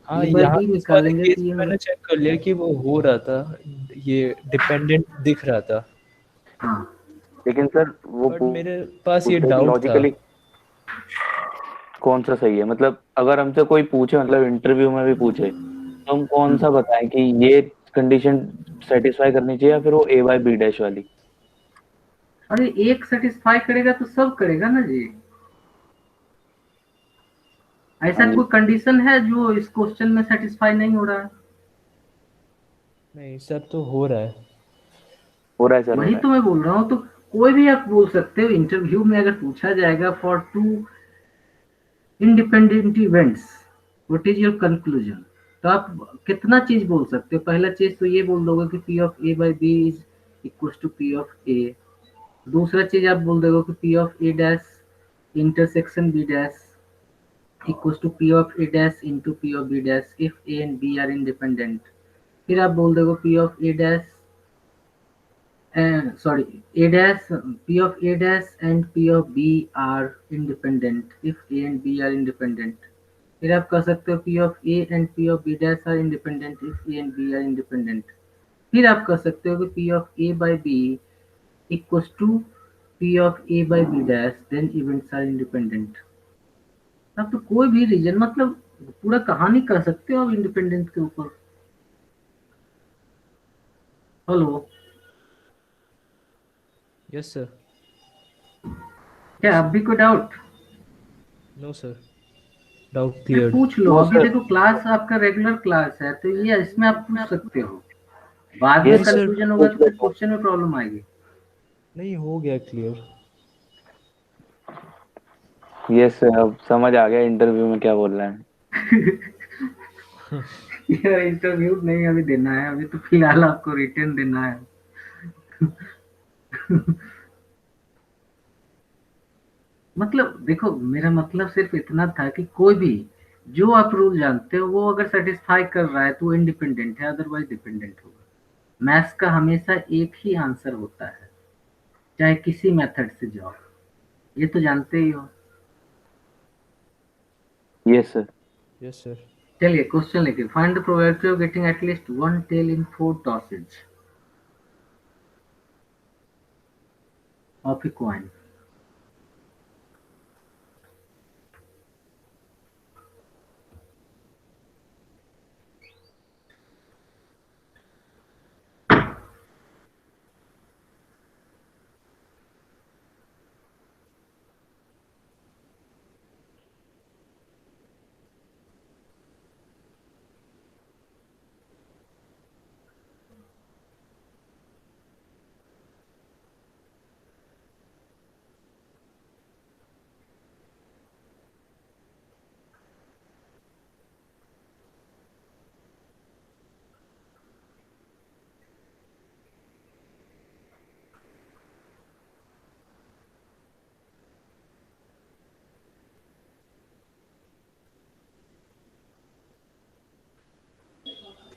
हाँ, A बाय यहाँ B इस वाले निकालेंगे केस तो ये में मैंने चेक कर लिया कि वो हो रहा था, ये डिपेंडेंट दिख रहा था। हाँ। लेकिन सर वो बट मेरे पास ये पूछते हैं कि डाउट था। लॉजिकली कौन सा सही है, मतलब अगर हमसे कोई पूछे, मतलब इंटरव्यू में भी पूछे, तो हम कौन सा बताएं कि ये कंडीशन सेटिस्फाई करनी चाहिए या फिर वो ए बाई बी डैश वाली। अरे एक सेटिस्फाई करेगा तो सब करेगा ना जी। हाँ ऐसा जी। कोई कंडीशन है जो इस क्वेश्चन में सेटिस्फाई नहीं हो रहा है? नहीं, सब तो हो रहा है। हो रहा है सर, हो वही रहा तो मैं बोल रहा हूँ। तो कोई भी आप बोल सकते हो, इंटरव्यू में अगर पूछा जाएगा for two independent events what is your conclusion, तो आप कितना चीज बोल सकते हो? पहला चीज तो ये बोल दोगे कि P of A by B is equal to P of A। दूसरा चीज आप बोल दोगे कि P of A dash intersection B dash equals to P of A dash into P of B dash if A and B are independent। फिर आप बोल दोगे P of A dash sorry A dash P of A dash and P of B are independent if A and B are independent। फिर आप कह सकते हो P of A and P of B dash are independent if A and B are independent। फिर आप कह सकते हो कि P of A by B equals to P of A by B dash then events are independent। आप तो कोई भी रीजन, मतलब पूरा कहानी कह सकते हो आप इंडिपेंडेंस के ऊपर। Hello, yes sir. क्या आप भी कोई डाउट? नो सर, डाउट फिर क्लियर्ड। पूछ लो। है। अभी सर, देखो क्लास आपका रेगुलर क्लास है तो ये इसमें आप पूछ सकते हो। बाद ये में नहीं सर, कंफ्यूजन होगा पूछ तो फिर लेता हूँ। क्वेश्चन में प्रॉब्लम आएगी। नहीं हो गया क्लियर। ये सर अब समझ आ गया इंटरव्यू में क्या बोल रहे हैं। यार इंटरव्यू नहीं अभी देना है, अभी तो फिलहाल आपको रिटर्न देना है। मतलब देखो, मेरा मतलब सिर्फ इतना था कि कोई भी जो आप रूल जानते हो वो अगर सेटिस्फाई कर रहा है तो इंडिपेंडेंट है, अदरवाइज डिपेंडेंट होगा। मैथ्स का हमेशा एक ही आंसर होता है, चाहे किसी मेथड से जाओ, ये तो जानते ही हो। Yes sir. Yes sir. चलिए क्वेश्चन लिखिए। Find the probability of getting at least one tail in 4 tosses of a coin.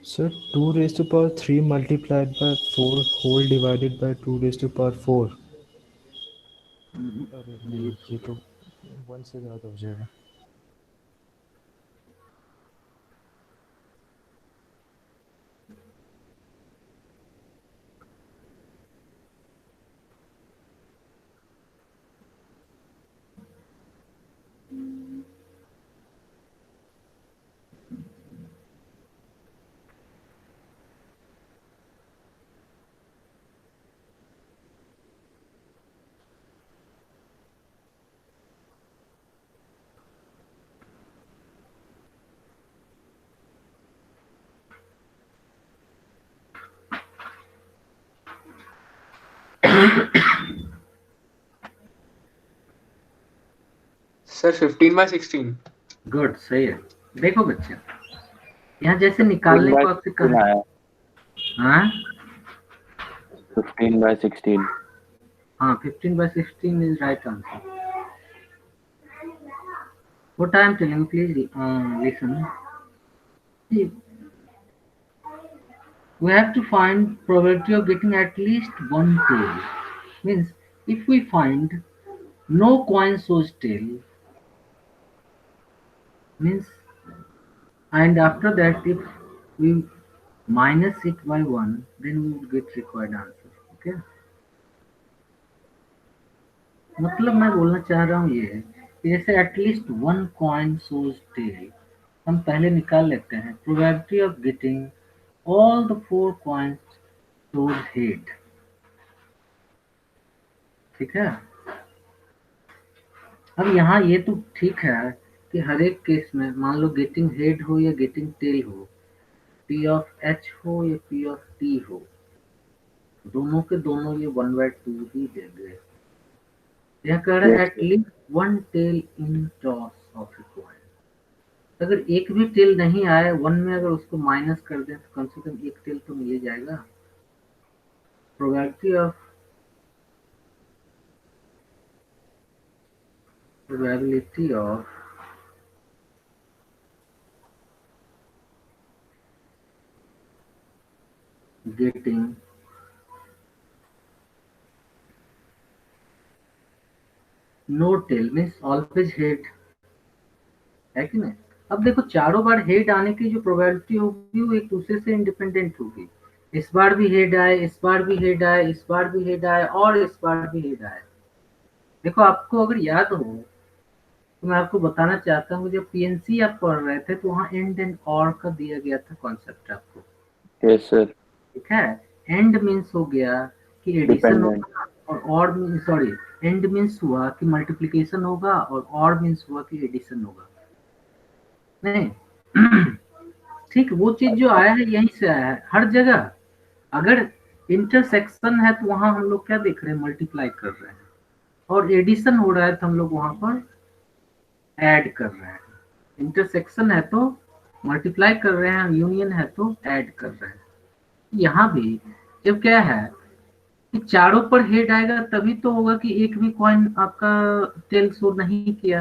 Sir 2 raised to power 3 multiplied by 4 whole divided by 2 raised to power 4। अरे नहीं, ये तो 1 से ज़्यादा हो जाएगा। सर 15/16। गुड, सही है। देखो बच्चे, यहाँ जैसे निकालने को आपसे 15/16 कहा, आया। हाँ 15/16। हाँ 15/16 is right answer. What I am telling you, please listen. See, we have to find probability of getting at least one tail. Means if we find no coin shows tail, means, and after that if we minus it by 1, then we will get required answer. Okay, मतलब मैं बोलना चाह रहा हूँ ये है कि जैसे at least one coin shows tail, हम पहले निकाल लेते हैं probability of getting all the 4 coins shows head. ठीक है, अब यहाँ ये तो ठीक है कि हर एक केस में मान लो गेटिंग हेड हो या गेटिंग टेल हो, पी ऑफ एच हो या पी ऑफ टी हो, दोनों के दोनों ये 1/2 ही देंगे। यह कह रहा है Yes, at least one tail in toss of a coin. अगर एक भी टेल नहीं आए वन में, अगर उसको माइनस कर दें तो कम से कम एक टेल तो मिल ही जाएगा। Probability of getting no tail means always head, है कि नहीं। अब देखो चारों बार हेड आने की जो प्रोबेबिलिटी होगी वो एक दूसरे से इंडिपेंडेंट होगी। इस बार भी हेड आए, इस बार भी हेड आए, इस बार भी हेड आए और इस बार भी हेड आए। देखो आपको अगर याद हो तो मैं आपको बताना चाहता हूँ, जब पीएनसी आप पढ़ रहे थे तो वहाँ एंड एंड और का दिया गया था कॉन्सेप्ट आपको। yes sir, ठीक है, एंड मीन्स हो गया कि एडिशन dependent। होगा, और मीन्स सॉरी, एंड मीन्स हुआ कि मल्टीप्लिकेशन होगा और मीन्स हुआ कि एडिशन होगा। नहीं ठीक, वो चीज जो आया है यहीं से आया है हर जगह। अगर इंटरसेक्शन है तो वहां हम लोग क्या देख रहे हैं, मल्टीप्लाई कर रहे हैं, और एडिशन हो रहा है तो हम लोग वहां पर ऐड कर रहे हैं। इंटरसेक्शन है तो मल्टीप्लाई कर रहे हैं, यूनियन है तो ऐड कर रहे हैं। यहाँ भी जब क्या है कि चारों पर हेड आएगा तभी तो होगा कि एक भी कॉइन आपका टेल शो नहीं किया,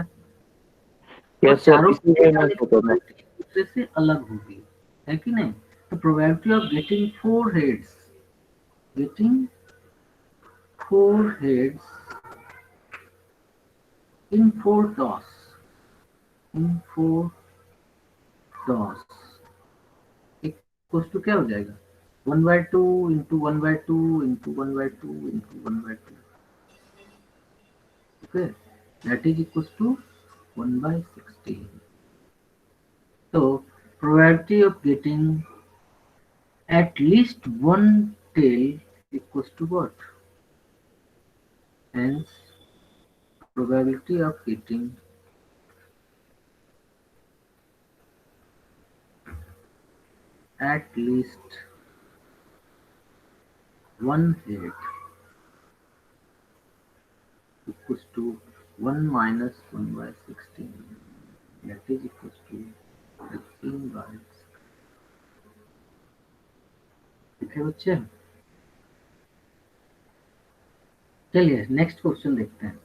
और yes sir, चारों इसी पे में हेड मैं आने की सोचा था। प्रोबेबिलिटी एक दूसरे से अलग होगी, है कि नहीं। तो probability of getting 4 heads, getting 4 heads in 4 toss, in 4 toss equals to क्या हो जाएगा, 1/2 into 1/2 into 1/2 into 1/2। Okay, that is equals to 1/16। तो probability of getting at least one tail equals to what, hence probability of getting at least one head equals to 1 minus 1/16, that is equals to 15/16। ठीक है बच्चे, चलिए नेक्स्ट क्वेश्चन देखते हैं।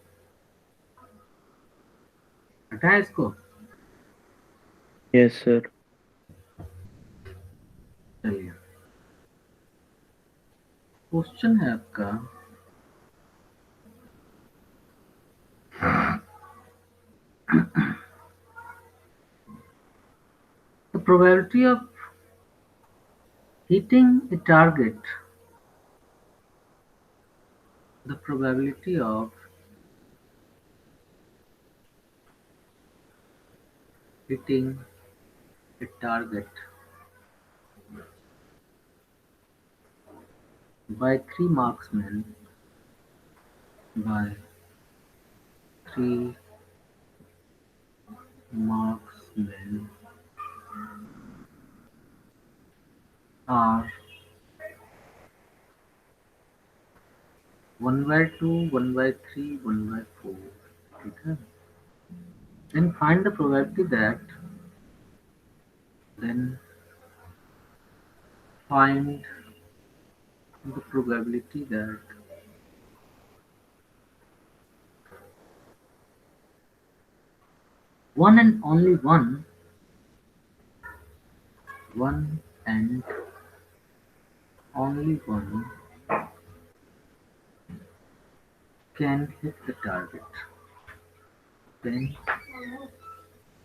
हटाए इसको। yes sir। चलिए क्वेश्चन है आपका the probability of hitting a target, the probability of hitting a target by three marksmen are 1/2, 1/3, 1/4. ठीक है? Then find the probability that one and only one can hit the target. Then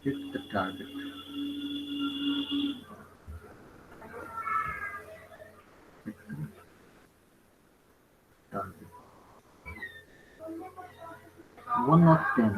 hit the target. Hit the target. One of them.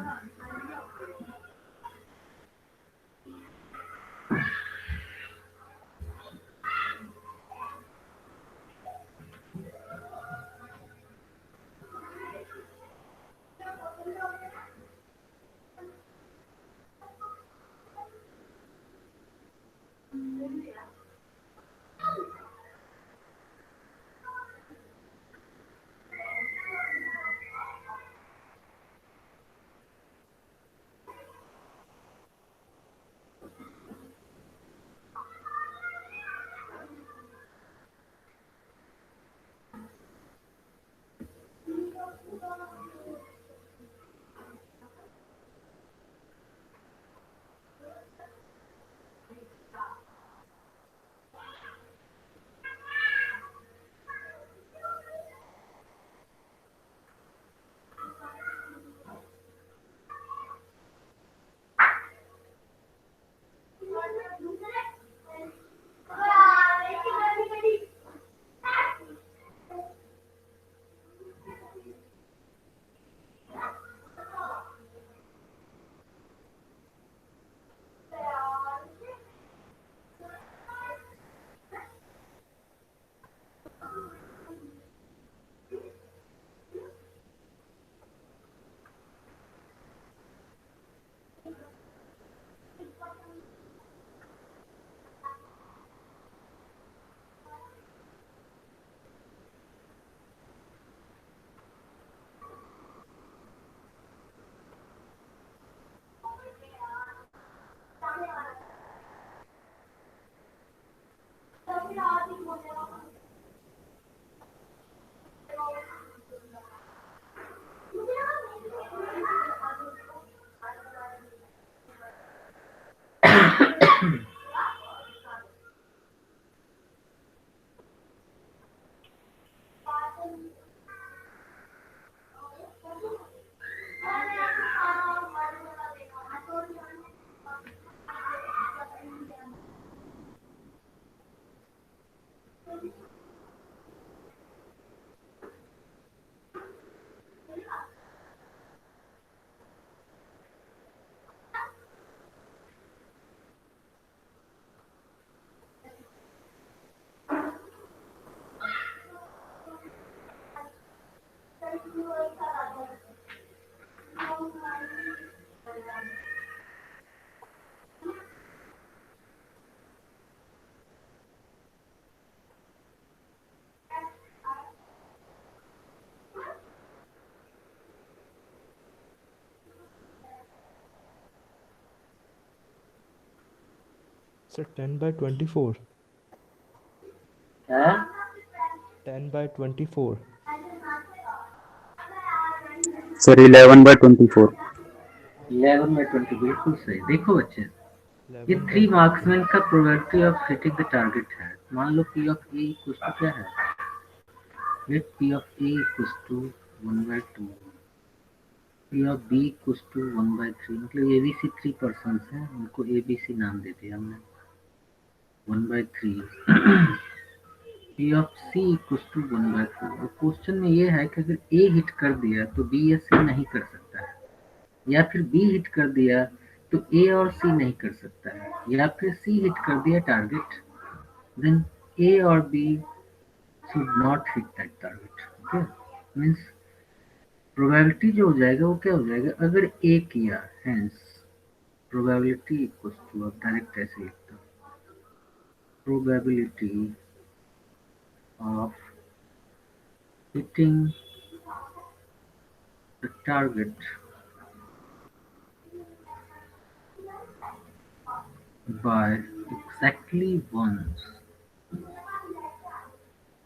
Sir 10/24 है 10/24 सर 11/24 11/20 बिल्कुल सही। देखो बच्चे, ये 11/24 3 मार्क्समैन का probability of hitting the target है। मान लो P of A equal to क्या है, let P of A equal to 1/2, P of B equal to 1/3, मतलब ABC 3 पर्सन हैं, उनको ABC नाम दे दिया हमने 1/3। P of C equal to 1/4। और क्वेश्चन में ये है कि अगर A हिट कर दिया तो B या C नहीं कर सकता है, या फिर B हिट कर दिया तो A और C नहीं कर सकता है, या फिर C हिट कर दिया टारगेट, then A और B should not hit that target। Okay, means probability जो हो जाएगा वो क्या हो जाएगा, अगर A किया, हेंस प्रोबेबिलिटी इक्वल टू, अब डायरेक्ट ऐसे लिखता हूँ, probability of hitting the target by exactly once,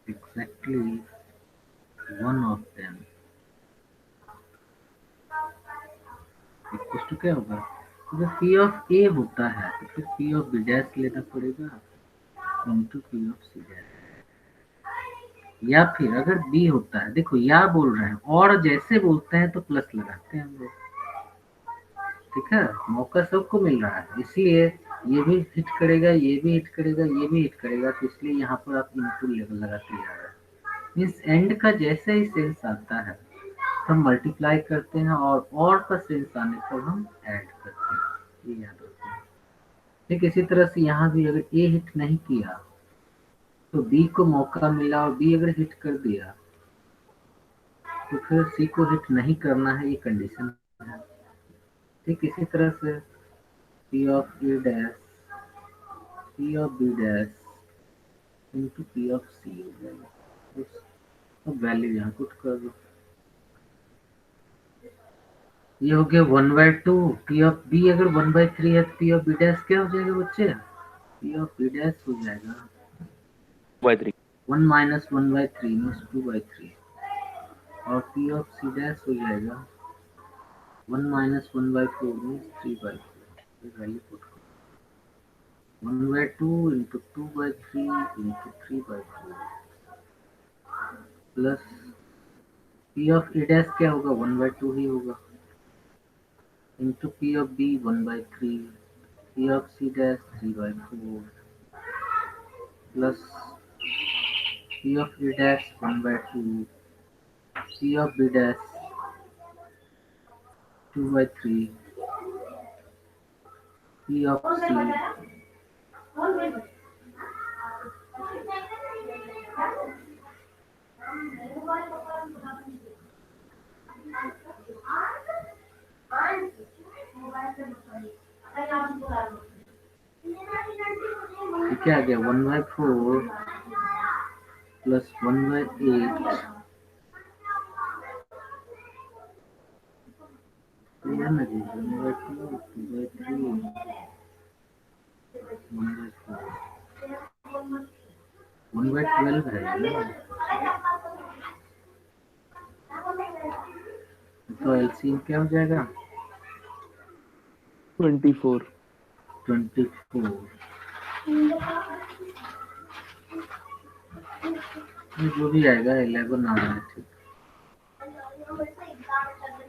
exactly one of them equal to क्या होगा, अगर P of A होता है तो फिर P of B डैश लेना पड़ेगा into P of C dash, या फिर अगर B होता है, देखो या बोल रहे हैं और जैसे बोलते हैं तो प्लस लगाते हैं हम लोग, ठीक है, मौका सबको मिल रहा है, इसलिए ये भी हिट करेगा, ये भी हिट करेगा, ये भी हिट करेगा, तो इसलिए यहाँ पर आप इनटू लेवल लगाते जा रहे हैं। इस एंड का जैसे ही सेंस आता है तो हम मल्टीप्लाई करते हैं, और का सेंस आने पर हम ऐड करते हैं, ये याद रखते हैं। ठीक इसी तरह से यहाँ भी अगर ए हिट नहीं किया तो बी को मौका मिला, और बी अगर हिट कर दिया तो फिर सी को हिट नहीं करना है, ये कंडीशन है। ठीक इसी तरह से P of A dash, P of B dash into P of C हो जाएगा, अब वैल्यू यहाँ पुट कर दो, ये हो गया 1/2। P of B अगर 1/3 है तो P of B dash क्या हो जाएगा बच्चे, P of B dash हो जाएगा 2/3। 1 minus 1/3 मीन्स 2/3, और P of C dash हो जाएगा 1 minus 1/4 मीन्स 3/4, ये वैल्यू पुट करो, 1/2 into 2/3 into 3/4 plus P of A dash क्या होगा, 1/2 ही होगा, into P of B 1/3, P of C dash 3/4 plus P of A dash 1/2, P of B dash 2/3, P of C ये क्या आ गया, 1/4 प्लस 1/8, ये है ना जी, 1/2 2/3 1/4 1/12 है ना, तो एलसीएम क्या हो जाएगा 24। 24, जो भी आएगा 11 आ रहा है।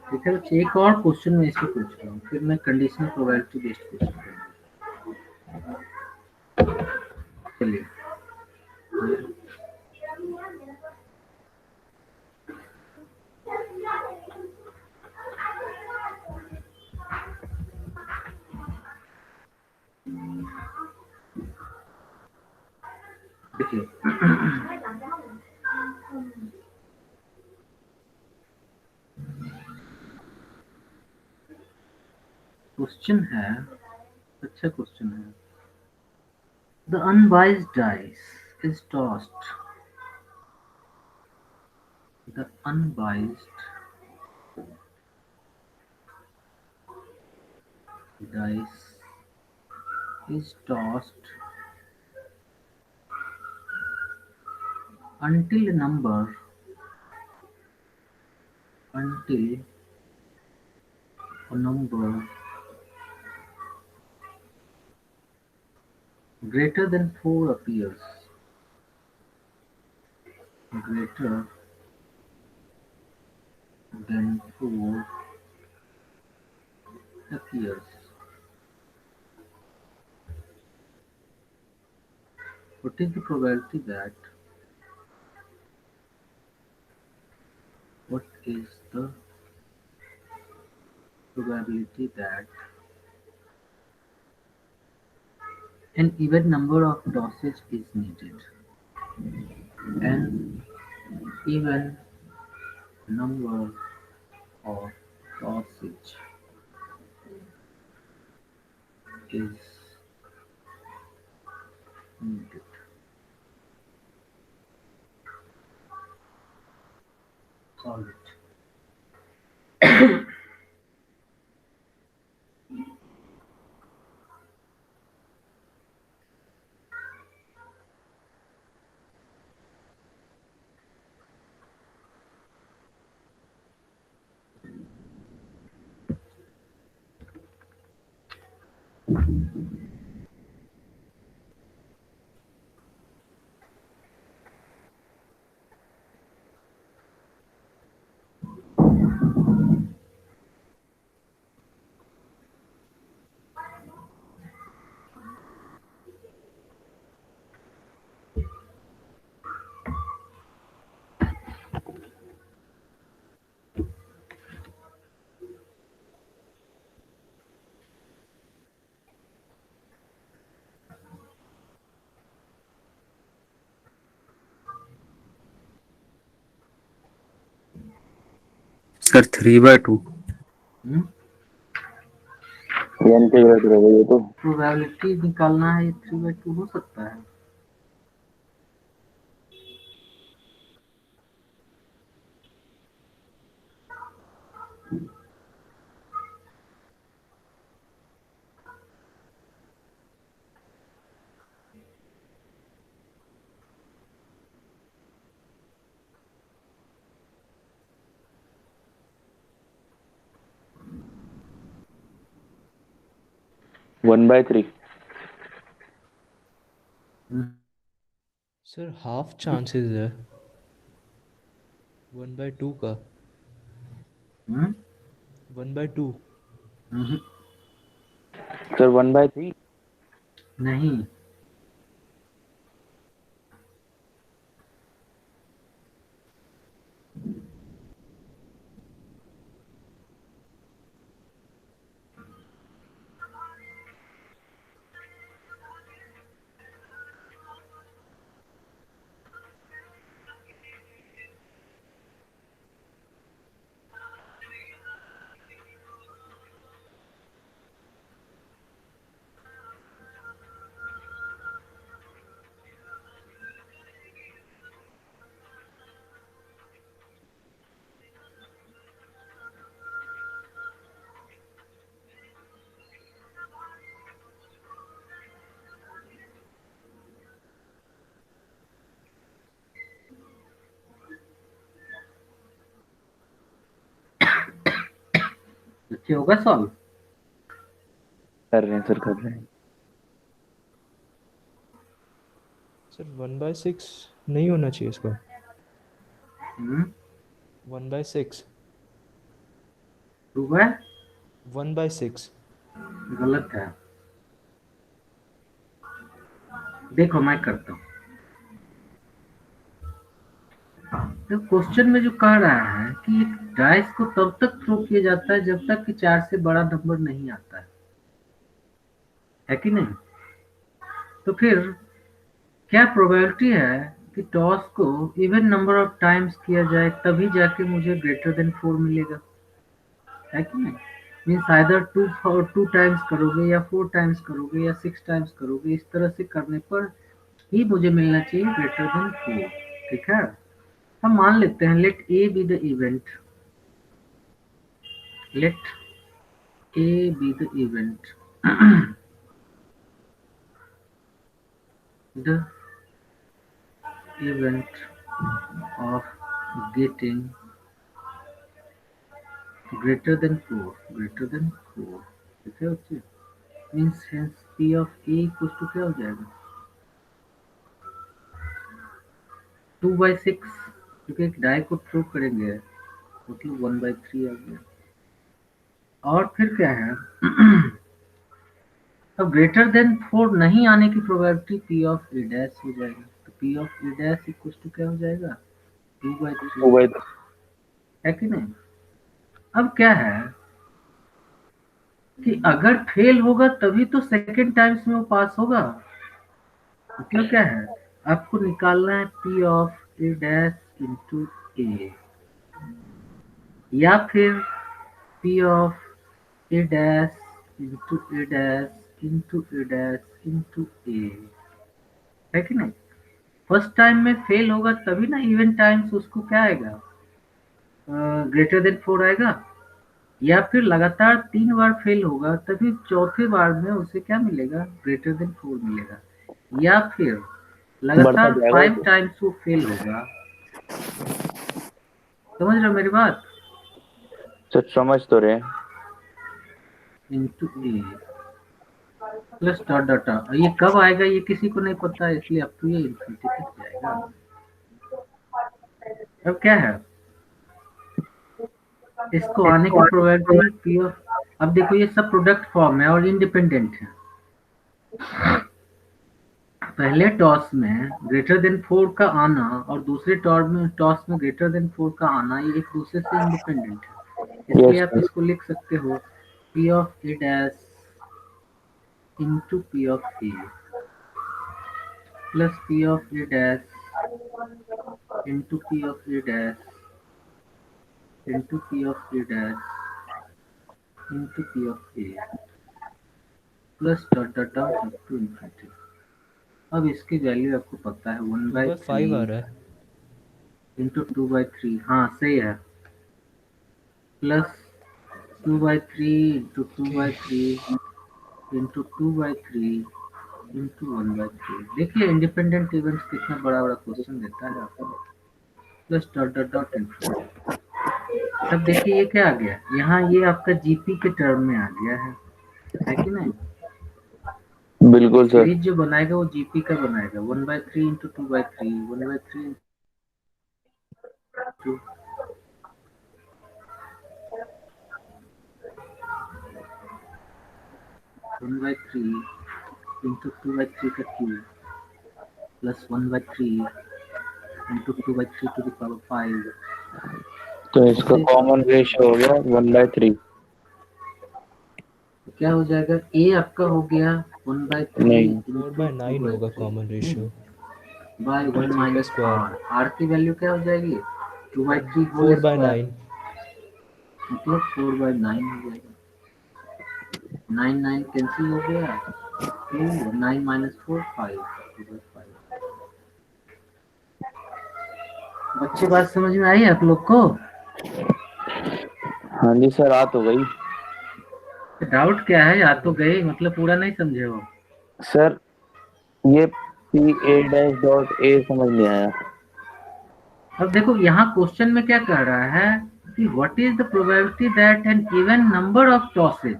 ठीक है बच्चे, एक और क्वेश्चन मैं इसको पूछ रहा हूँ, फिर मैं कंडीशनल प्रोबेबिलिटी बेस्ड क्वेश्चन करूँगा। चलिए देखिए, क्वेश्चन है, अच्छा क्वेश्चन है, the unbiased dice is tossed, the unbiased dice is tossed until a number greater than 4 appears, greater than 4 appears. What is the probability that what is the probability that an even number of doses is needed? An even number of dosage is needed. Solve it. Sir, 3/2. n के ग्रेटर होगा ये तो। प्रोबेबिलिटी निकालना है, 3/2 हो सकता है। One by three. Sir half chances है 1/2 का। 1/2 सर 1/3। नहीं, बच्चे होगा सॉल्व। कर रहे हैं सर, कर रहे हैं। सर 1/6 नहीं होना चाहिए इसका। 1/6 2 बाय 1/6 गलत है। देखो मैं करता हूँ। तो क्वेश्चन में जो कह रहा है कि एक डाइस को तब तक थ्रो किया जाता है जब तक कि 4 से बड़ा नंबर नहीं आता है कि नहीं? तो फिर क्या प्रोबेबिलिटी है कि टॉस को इवन नंबर ऑफ टाइम्स किया जाए तभी जाके मुझे ग्रेटर देन 4 मिलेगा, है कि नहीं? मीन्स आइदर 2 टाइम्स करोगे या 4 टाइम्स करोगे या 6 टाइम्स करोगे, इस तरह से करने पर ही मुझे मिलना चाहिए ग्रेटर देन 4। ठीक है, हम मान लेते हैं let A be the event, let A be the event. The event of getting greater than 4, greater than 4, ठीक है बच्चे? Means hence P of A equals to क्या हो जाएगा? 2/6 क्योंकि एक डाई को थ्रो करेंगे मतलब 1/3 आ गया। और फिर क्या है अब ग्रेटर देन 4 नहीं आने की probability P of A dash हो जाएगी। तो P of A dash equal to क्या हो जाएगा 2/3 2/3 है कि नहीं। अब क्या है कि अगर फेल होगा तभी तो सेकंड टाइम्स में वो पास होगा। मतलब क्या है आपको निकालना है P of A dash into A या फिर P of A dash into A dash into A dash into A, है कि नहीं। फर्स्ट टाइम में फेल होगा तभी ना इवन टाइम्स उसको क्या आएगा ग्रेटर देन 4 आएगा, या फिर लगातार 3 बार फेल होगा तभी चौथे बार में उसे क्या मिलेगा ग्रेटर देन 4 मिलेगा, या फिर बढ़ता लगातार जाएगा 5 तो। टाइम्स वो फेल होगा। समझ रहे हो मेरी बात। सर समझ तो रहे हैं। इंटू ए प्लस डॉट डॉट डॉट। ये कब आएगा ये किसी को नहीं पता है, इसलिए अब तो ये इन्फिनिटी तक जाएगा। अब क्या है इसको आने की प्रोबेबिलिटी पी ऑफ, अब देखो ये सब प्रोडक्ट फॉर्म है और इंडिपेंडेंट है। पहले टॉस में ग्रेटर देन 4 का आना और दूसरे टॉस में ग्रेटर देन 4 का आना ये एक दूसरे से इंडिपेंडेंट है, इसलिए यस आप इसको लिख सकते हो P of A dash into P of A plus P of A dash into P of A dash into P of A dash into P of A plus dot dot dot up to infinity. अब इसकी वैल्यू आपको पता है 5 आ 1/3 रहा है। इंटू 2/3, हाँ सही है, प्लस 2/3 इंटू 2/3 इंटू 2/3 इंटू 1/3। देखिए इंडिपेंडेंट इवेंट्स कितना बड़ा बड़ा क्वेश्चन देता है आपको। Plus dot dot dot infinity. तब देखिए ये क्या आ गया यहाँ, ये आपका जीपी के टर्म में आ गया है कि नहीं। बिल्कुल सर। सीरीज जो बनाएगा वो जीपी का बनाएगा 1/3 इंटू 2/3 1/3 इंटू 1/3 इंटू 2/3 का cube plus 1/3 into 2/3 to the power 5। तो इसका कॉमन रेशियो हो गया 1/3। क्या हो जाएगा ए आपका हो गया 1/3 नहीं 4/9 होगा common ratio. By 1 3 minus square R. R की वैल्यू क्या हो जाएगी 2/3 होल स्क्वायर 4/9। मतलब 4/9 हो जाएगा। 9 9 कैंसिल हो गया 2 9 माइनस 4 5 2/5। बच्चे बात समझ में आई आप लोग को। हाँ जी सर आ तो गई। डाउट क्या है या तो गए मतलब पूरा नहीं समझे हो। सर ये P A dash dot A समझ नहीं आया। अब देखो यहाँ क्वेश्चन में क्या कह रहा है कि what is the probability that an even number of tosses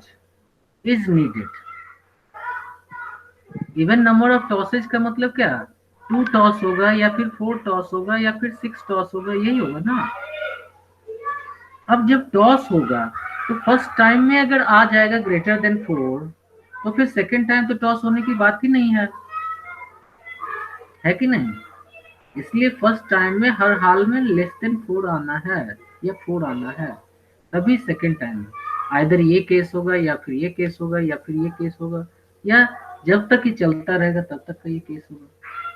is needed. Even number of tosses का मतलब क्या 2 टॉस होगा या फिर 4 टॉस होगा या फिर 6 टॉस होगा, यही होगा ना। अब जब टॉस होगा तो फर्स्ट टाइम में अगर आ जाएगा ग्रेटर देन 4 तो फिर सेकंड टाइम तो टॉस होने की बात ही नहीं है कि नहीं। इसलिए फर्स्ट टाइम में हर हाल में लेस देन 4 आना है या 4 आना है, तभी सेकंड टाइम आइदर ये केस होगा या फिर ये केस होगा या फिर ये केस होगा, या जब तक ये चलता रहेगा तब तक का ये केस होगा।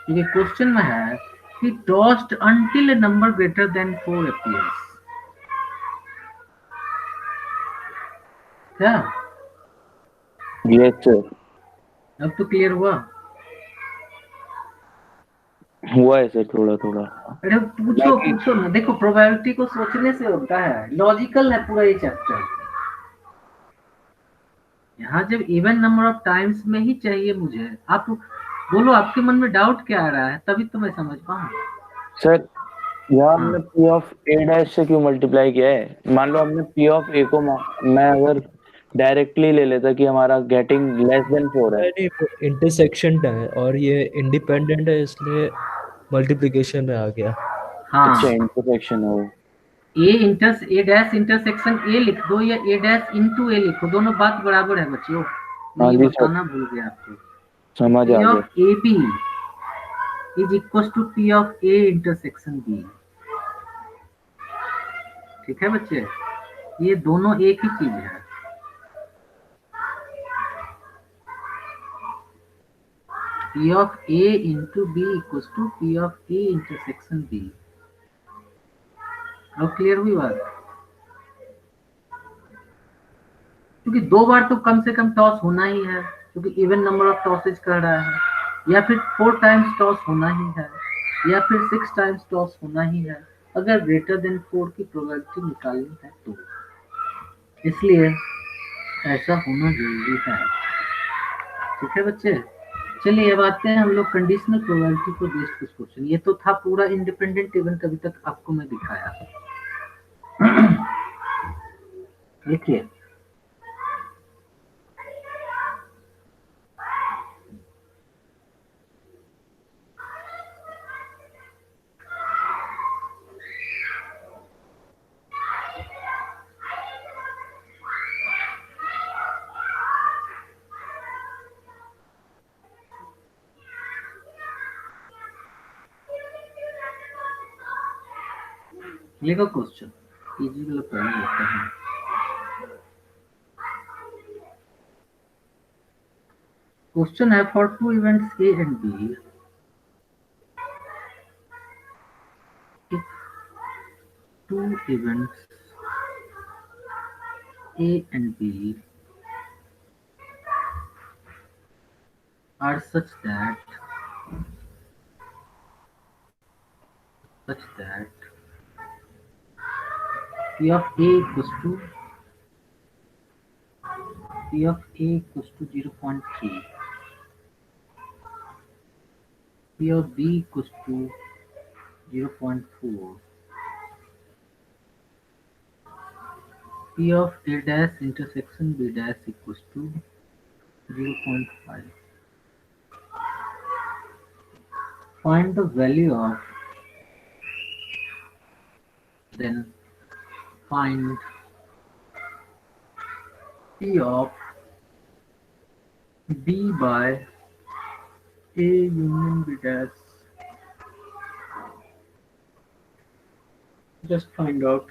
क्योंकि क्वेश्चन में है कि टॉस्ड अंटिल ए नंबर ग्रेटर देन 4 अपीयर्स। क्या यस सर अब तो क्लियर हुआ। हुआ है सर थोड़ा थोड़ा। अरे पूछो ना, देखो प्रोबेबिलिटी को सोचने से होता है, लॉजिकल है पूरा ये चैप्टर। यहाँ जब इवन नंबर ऑफ टाइम्स में ही चाहिए मुझे, आप बोलो आपके मन में डाउट क्या आ रहा है तभी तो मैं समझ पाऊँ। सर यहाँ हमने पी ऑफ ए डैश से क्यों मल्टीप्लाई किया है। मान लो हमने पी ऑफ ए को मैं अगर डायरेक्टली ले लेता कि हमारा गेटिंग लेस देन 4 है। नहीं इंटरसेक्शन है और ये इंडिपेंडेंट है इसलिए मल्टीप्लिकेशन में आ गया। हाँ, अच्छा इंटरसेक्शन है वो। ए डैश इंटरसेक्शन ए लिख दो या ए डैश इंटू ए लिखो, दोनों बात बराबर है बच्चों। मैं हाँ ये जी सर, बताना भूल गया आपको। समझ पी आ गया। Of A B is equal to P of A intersection B. ठीक है बच्चे, ये दोनों एक ही चीज है। P of A into B equals to P of A intersection B। अब क्लियर हुई बात? क्योंकि दो बार तो कम से कम टॉस होना ही है, क्योंकि इवन नंबर ऑफ टॉसेज कर रहा है, या फिर 4 टाइम्स टॉस होना ही है, या फिर 6 टाइम्स टॉस होना ही है, अगर ग्रेटर देन 4 की प्रोबेबिलिटी निकालनी है तो। इसलिए ऐसा होना जरूरी है। ठीक है बच्चे, चलिए अब आते हैं हम लोग कंडीशनल प्रोबेबिलिटी को बेस्ड कुछ क्वेश्चन। ये तो था पूरा इंडिपेंडेंट इवेंट अभी तक आपको मैं दिखाया। देखिए लिखो क्वेश्चन, इजी वाला पहले लेते हैं। क्वेश्चन है for two events A and B, if two events A and B are such that P of A equals to 0.3, P of B equals to 0.4, P of A dash intersection B dash equals to 0.5. Find the value of, then find P of B by A union B dash. Just find out.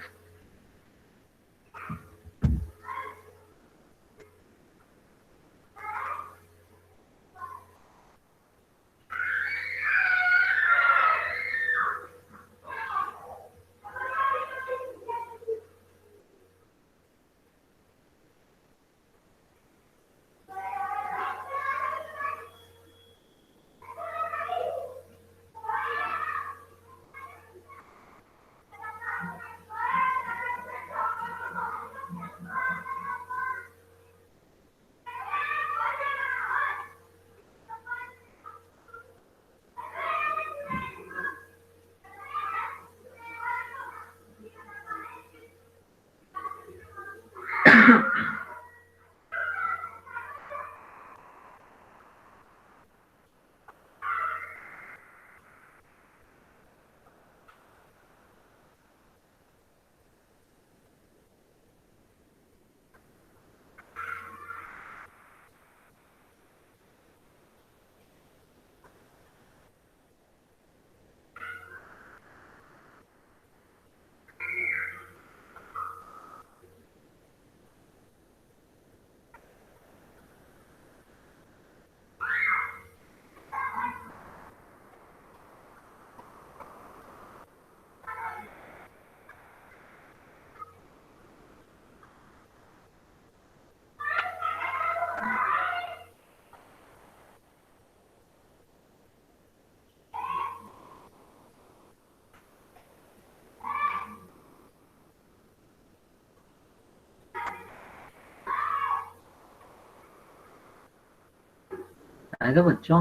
आएगा बच्चों?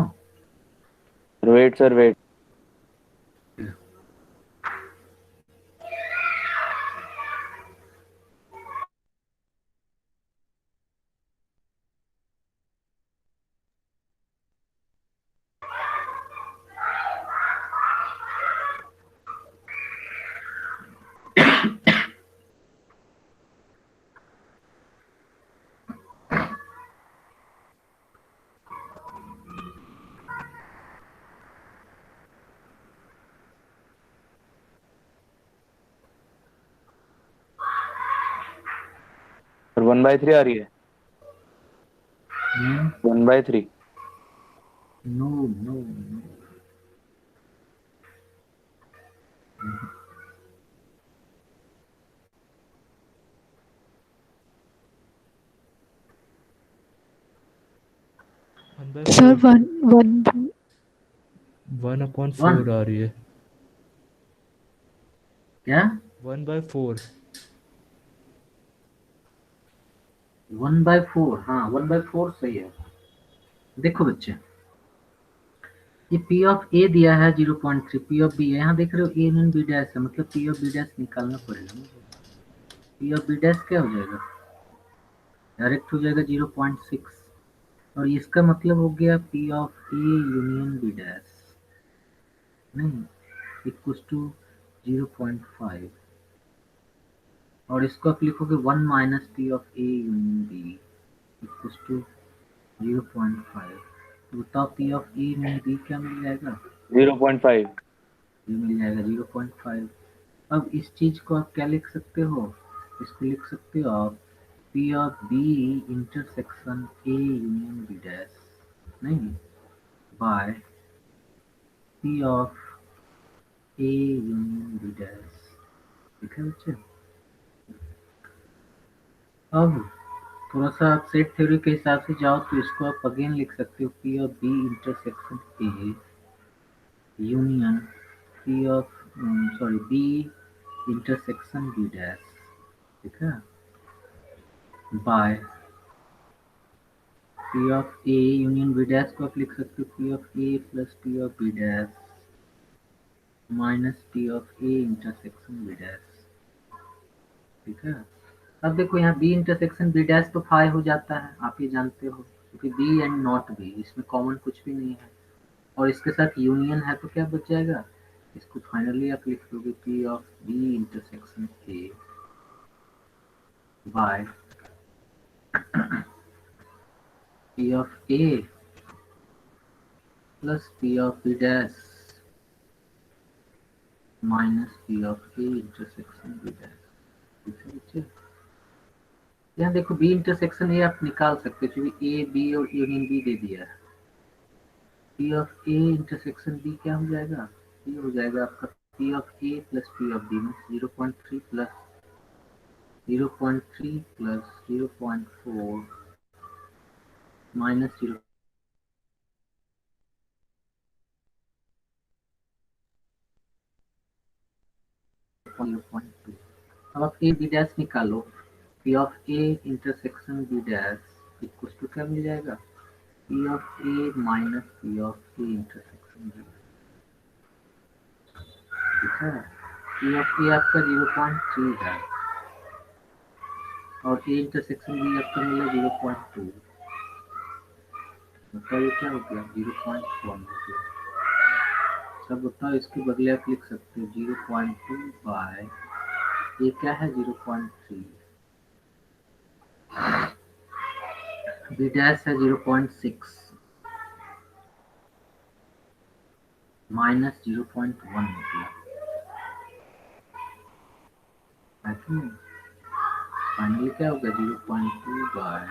Wait sir wait. 1/3 आ रही है, 1/3। No no no. Sir 1/4 one one 1/4 आ रही है। क्या? 1/4। 1/4, हाँ 1/4 सही है। देखो बच्चे, ये P ऑफ A दिया है 0.3, P ऑफ B है, यहाँ देख रहे हो A यूनियन B डैश है, मतलब P ऑफ B डैश निकालना पड़ेगा ना। P ऑफ B डैश क्या हो जाएगा? डायरेक्ट हो जाएगा 0.6, और इसका मतलब हो गया P of A union B dash, नहीं, इक्वल्स टू 0.5, और इसको आप लिखोगे 1 minus P of A union B equals to 0.5। तो बताओ P of A union B क्या मिल जाएगा? 0.5। ये मिल जाएगा 0.5। अब इस चीज को आप क्या लिख सकते हो? इसको लिख सकते हो आप P of B intersection A union B dash, नहीं, by P of A union B dash. ठीक है बच्चे? अब थोड़ा सा आप सेट थ्योरी के हिसाब से जाओ तो इसको आप अगेन लिख सकते हो P of B intersection A union P of sorry B intersection B dash, ठीक है, by P of A union B dash को आप लिख सकते हो P of A plus P of B dash minus P of A intersection B dash. ठीक है? अब देखो यहाँ B इंटरसेक्शन B डैश तो फाई हो जाता है, आप ये जानते हो, क्योंकि B एंड नॉट B, इसमें कॉमन कुछ भी नहीं है, और इसके साथ यूनियन है तो क्या बच जाएगा? इसको फाइनली आप लिख दोगे P of B intersection A by P of A plus P of B dash minus P of A intersection B dash. ठीक है बच्चे? यहाँ देखो B इंटरसेक्शन A आप निकाल सकते हो, क्योंकि A B और यूनियन B दे दिया है। P of A intersection B क्या हो जाएगा? ये हो जाएगा आपका P of A plus P of B में 0.3 प्लस 0.3 प्लस 0.4 माइनस 0.2। अब आप A B डैश निकालो, P of A intersection B dash equal to क्या मिल जाएगा? P of A minus P of A intersection B। ठीक है? P ऑफ A आपका 0.3 है और A इंटरसेक्शन B आपका मिला 0.2, मतलब ये क्या हो गया? 0.1 हो गया। सब बताओ, इसके बदले आप लिख सकते हो 0.2 बाय ये क्या है 0.3, B डैश है 0.6 माइनस 0.1 हो गया, है कि नहीं? फाइनली क्या होगा? 0.2 बाय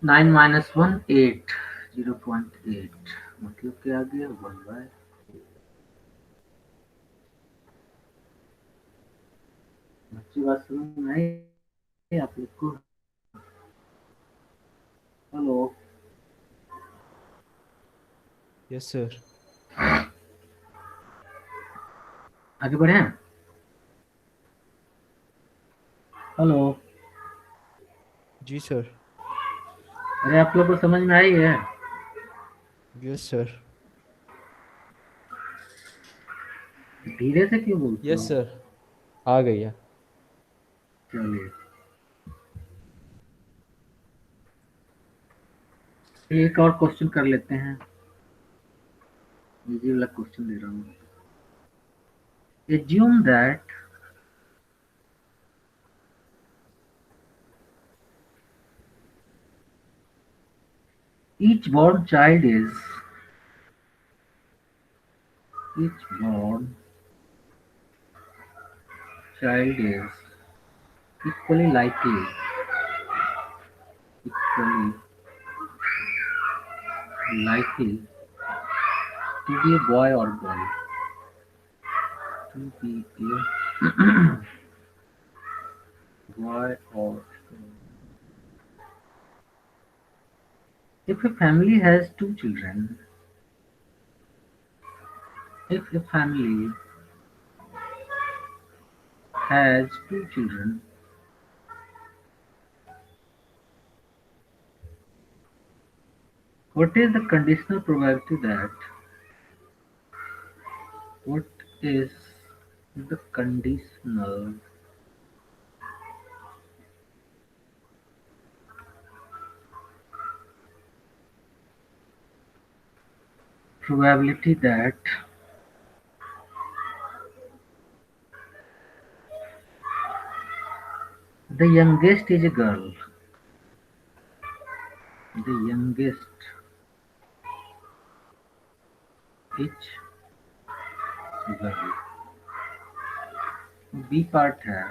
9 माइनस 1 8, 0.8, मतलब क्या आ गया? 1 बाय। अच्छी बात समझ में आई आप लोग को? Hello, yes sir. आगे बढ़े? हेलो, जी सर। अरे आप लोग को समझ में आई है? Yes sir. धीरे से क्यों बोलते यस हो? सर, आ गई है। चलिए, एक और क्वेश्चन कर लेते हैं, इजी वाला क्वेश्चन दे रहा हूँ। Assume that each born child is each born child is equally likely to be a boy or girl. To be a boy or girl. If a family has two children, what is the conditional probability that what is the conditional probability that the youngest is a girl? The youngest is girl. B part है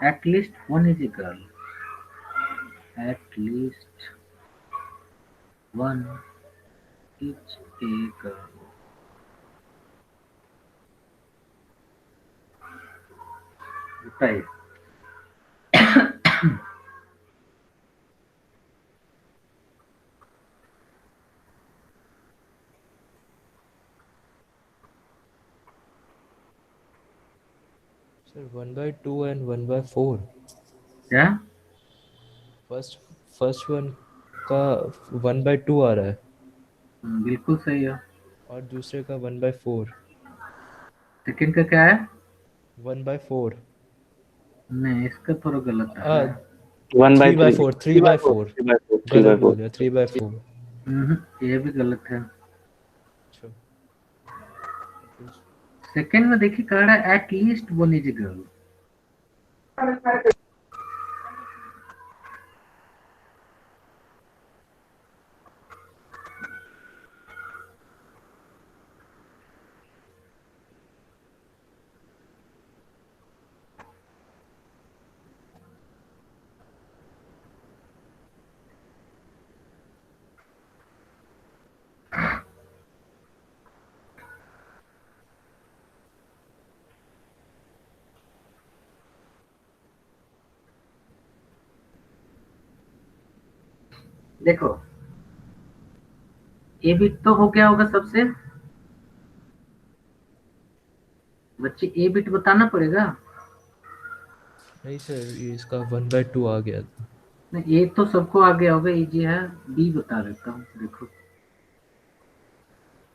at least one is a girl. At least one is a girl. बताइए सर 1/2 and 1/4 क्या? फर्स्ट वन का 1/2 आ रहा है बिल्कुल सही है। और दूसरे का 1/4 सेकंड का क्या है? 1/4 नहीं, इसका थोड़ा गलत है। 3/4 3/4 गलत बोल दिया 3/4 ये भी गलत है। अच्छा सेकंड में देखिए कह रहा है eight least one is a girl. देखो ए बिट तो हो गया होगा सबसे, बच्चे ए बिट बताना पड़ेगा। नहीं सर ये इसका 1/2 आ गया था नहीं, ए तो सबको आ गया होगा, इजी है। बी बता देता हूँ। देखो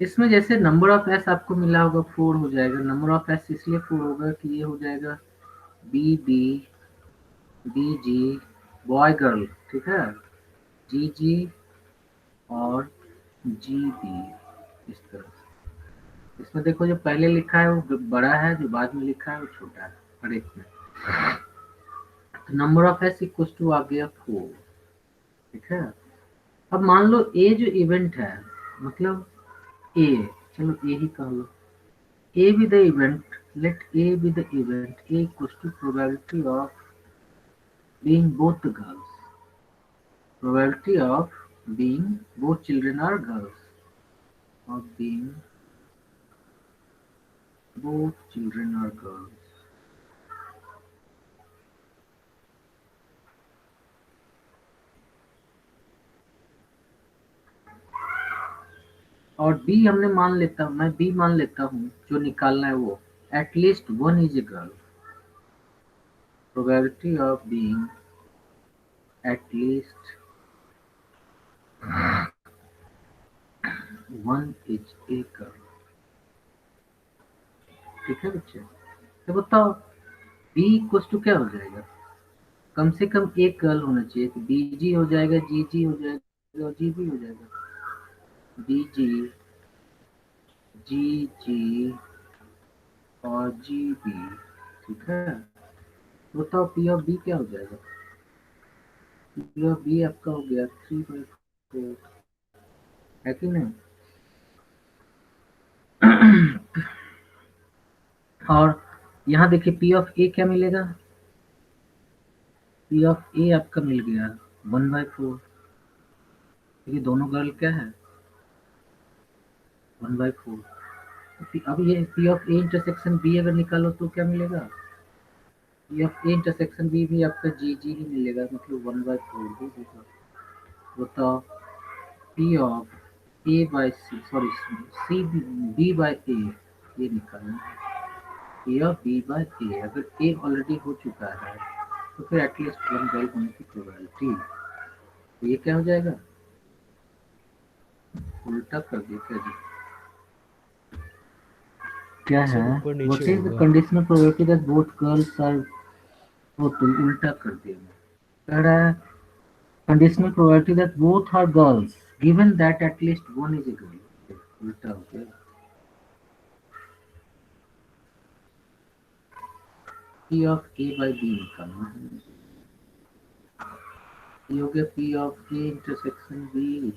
इसमें जैसे नंबर ऑफ एस आपको मिला होगा 4 हो जाएगा। नंबर ऑफ एस इसलिए 4 होगा कि ये हो जाएगा बी बी बी जी बॉय गर्ल, ठीक है, जी जी और जी बी, इस तरह से। इसमें देखो जो पहले लिखा है वो बड़ा है, जो बाद में लिखा है वो छोटा है हर एक में। तो number of S equal to आ गया 4, ठीक है। अब मान लो ए जो इवेंट है, मतलब ए, चलो ए ही कह लो, A be the event, let A be the event, A equal to probability of being both girls, probability of being both children are girls, of being both children are girls। और बी हमने मान लेता, मैं बी मान लेता हूँ, जो निकालना है वो eight least one is a girl, probability of being at least one is a girl, ठीक है बच्चे। तो बताओ बी इक्वल टू क्या हो जाएगा? कम से कम एक गर्ल होना चाहिए, तो बी जी हो जाएगा, जी जी हो जाएगा और जी बी हो जाएगा। बी जी जी जी और जी बी, ठीक है। बताओ पी ऑफ बी क्या हो जाएगा? पी ऑफ बी आपका हो गया 3/4, है कि नहीं? और यहाँ देखिए पी ऑफ ए क्या मिलेगा, पी ऑफ ए आपका मिल गया 1/4, क्योंकि दोनों गर्ल क्या है 1/4। अब ये P of A intersection B अगर निकालो तो क्या मिलेगा, P of A intersection B भी आपका जी जी ही मिलेगा, मतलब 1/4 ही होगा। बताओ P of A by C, sorry C B by A, ये निकालना है। P of B by A, अगर ए ऑलरेडी हो चुका है तो फिर एटलीस्ट वन गर्ल होने की प्रोबेबिलिटी, तो ये क्या हो जाएगा, उल्टा कर दिया क्या जी, क्या सर है, ऊपर व्हाट नीचे इज द होगा। Conditional probability that both girls are, वो तो उल्टा कर दिया मैं, कह रहा है conditional probability that both are girls given that at least one is a girl, उल्टा हो गया। P of A by B निकालना है, ये हो गया P of A intersection B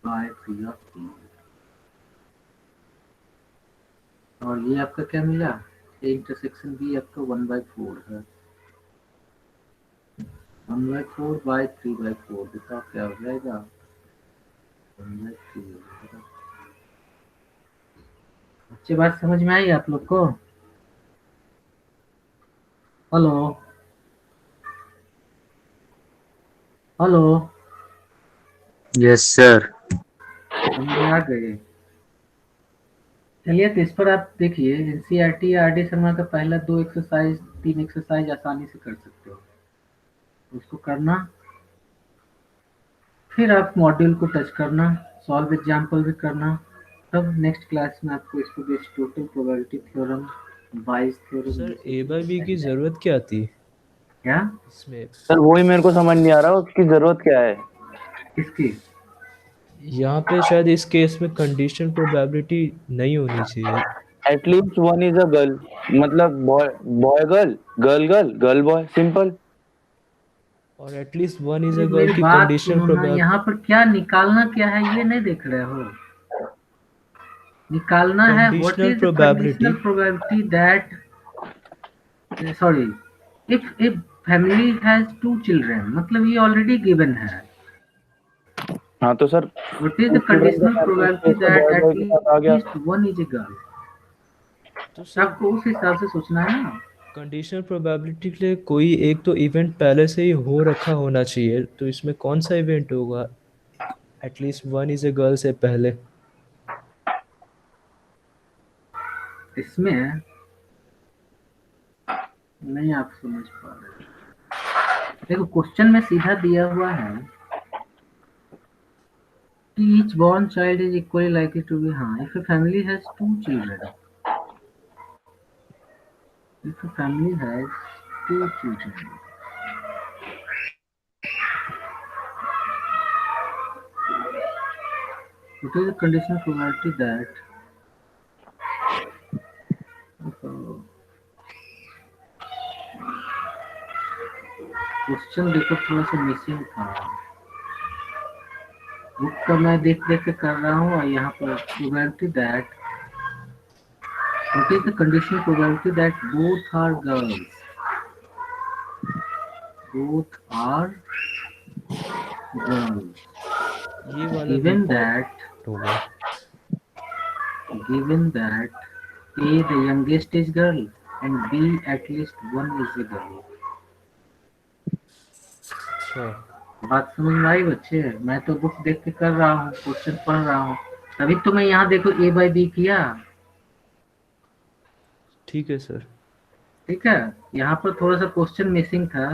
by P of B, और ये आपका क्या मिला, ए इंटरसेक्शन बी आपका 1/4 है, 1/4 बाय 3/4, बताओ क्या हो जाएगा 1/3 हो जाएगा। अच्छी बात समझ में आई आप लोग को, हेलो हेलो, यस सर। समझ में आ गए। चलिए तो इस पर आप देखिए एनसीईआरटी या आर डी शर्मा का पहला 2 एक्सरसाइज 3 एक्सरसाइज आसानी से कर सकते हो, उसको करना, फिर आप मॉड्यूल को टच करना, सॉल्व एग्जाम्पल भी करना, तब नेक्स्ट क्लास में आपको इसको बेस्ड टोटल प्रोबेबिलिटी थ्योरम, बाइस थ्योरम, सर ये सब ए बाई बी की समझना है। जरूरत क्या थी क्या इसमें? सर वही मेरे को समझ नहीं आ रहा उसकी जरूरत क्या है। किसकी, यहाँ पे शायद इस केस में कंडीशनल प्रोबेबिलिटी नहीं होनी चाहिए। At least one is a girl, मतलब boy boy girl, girl girl, girl boy, simple. और एटलीस्ट वन इज अरे अ गर्ल मेरी की बात कंडीशनल सुनो ना, प्रोबेबिलिटी। यहाँ पर क्या निकालना क्या है ये नहीं देख रहे हो, निकालना है what conditional is the probability. Conditional probability that, sorry, if a family has 2 children, मतलब ये ऑलरेडी गिवन है, हाँ तो sir what is the children का कंडीशनल फैमिली प्रोबेबिलिटी स्पेस तो दैट बॉय एट बॉय के साथ आ गया। Least one is a girl, तो सर आपको उस हिसाब से सोचना है ना। कंडीशनल प्रोबेबिलिटी के लिए कोई एक तो इवेंट पहले से ही हो रखा होना चाहिए, तो इसमें कौन सा इवेंट होगा at least one is a girl से पहले? इसमें नहीं आप समझ पा रहे, देखो क्वेश्चन में सीधा दिया हुआ है कि each born child is equally likely to be, हाँ, if a family has 2 children, if a family has 2 children, what is the conditional probability that, question देखो थोड़ा सा मिसिंग था, बुक का मैं देख देख के कर रहा हूँ, और यहाँ पर probability that, what is the conditional probability that both are girls, both are girls, ये वाला given भी that, होगा। given that A the youngest is girl and B at least one is a girl, अच्छा बात समझ में आई बच्चे, मैं तो बुक देख के कर रहा हूँ, क्वेश्चन पढ़ रहा हूँ, तभी तो मैं यहाँ देखो A by B किया, ठीक है सर। ठीक है, यहाँ पर थोड़ा सा क्वेश्चन मिसिंग था,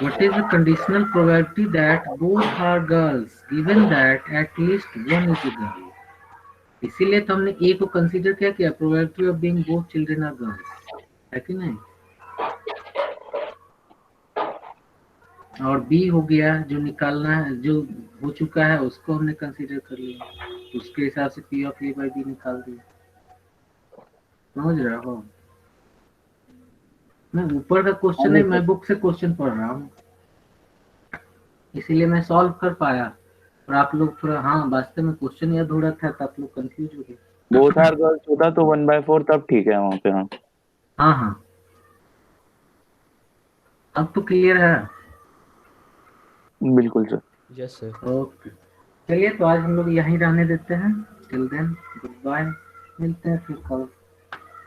what is the conditional probability that both are girls given that at least one is a girl, इसीलिए तो हमने A को कंसीडर क्या किया, probability of being both children are girls, है कि नहीं, और B हो गया जो निकालना है, जो हो चुका है उसको हमने कंसीडर कर लिया, उसके हिसाब से P of A by B निकाल दिया, समझ रहे हो, मैं ऊपर का क्वेश्चन है, मैं बुक से क्वेश्चन पढ़ रहा हूँ, इसीलिए मैं सॉल्व कर पाया, और आप लोग थोड़ा, हाँ वास्तव में क्वेश्चन याद हो रहा था तो आप लोग कंफ्यूज हो गए। बोथ आर गर्ल्स होता तो 1/4 तब ठीक है वहाँ पे। हाँ हाँ हाँ, अब तो क्लियर है। बिल्कुल सर। Yes sir. ओके, चलिए तो आज हम लोग यहीं रहने देते हैं। टिल देन गुड बाय, मिलते हैं फिर कल।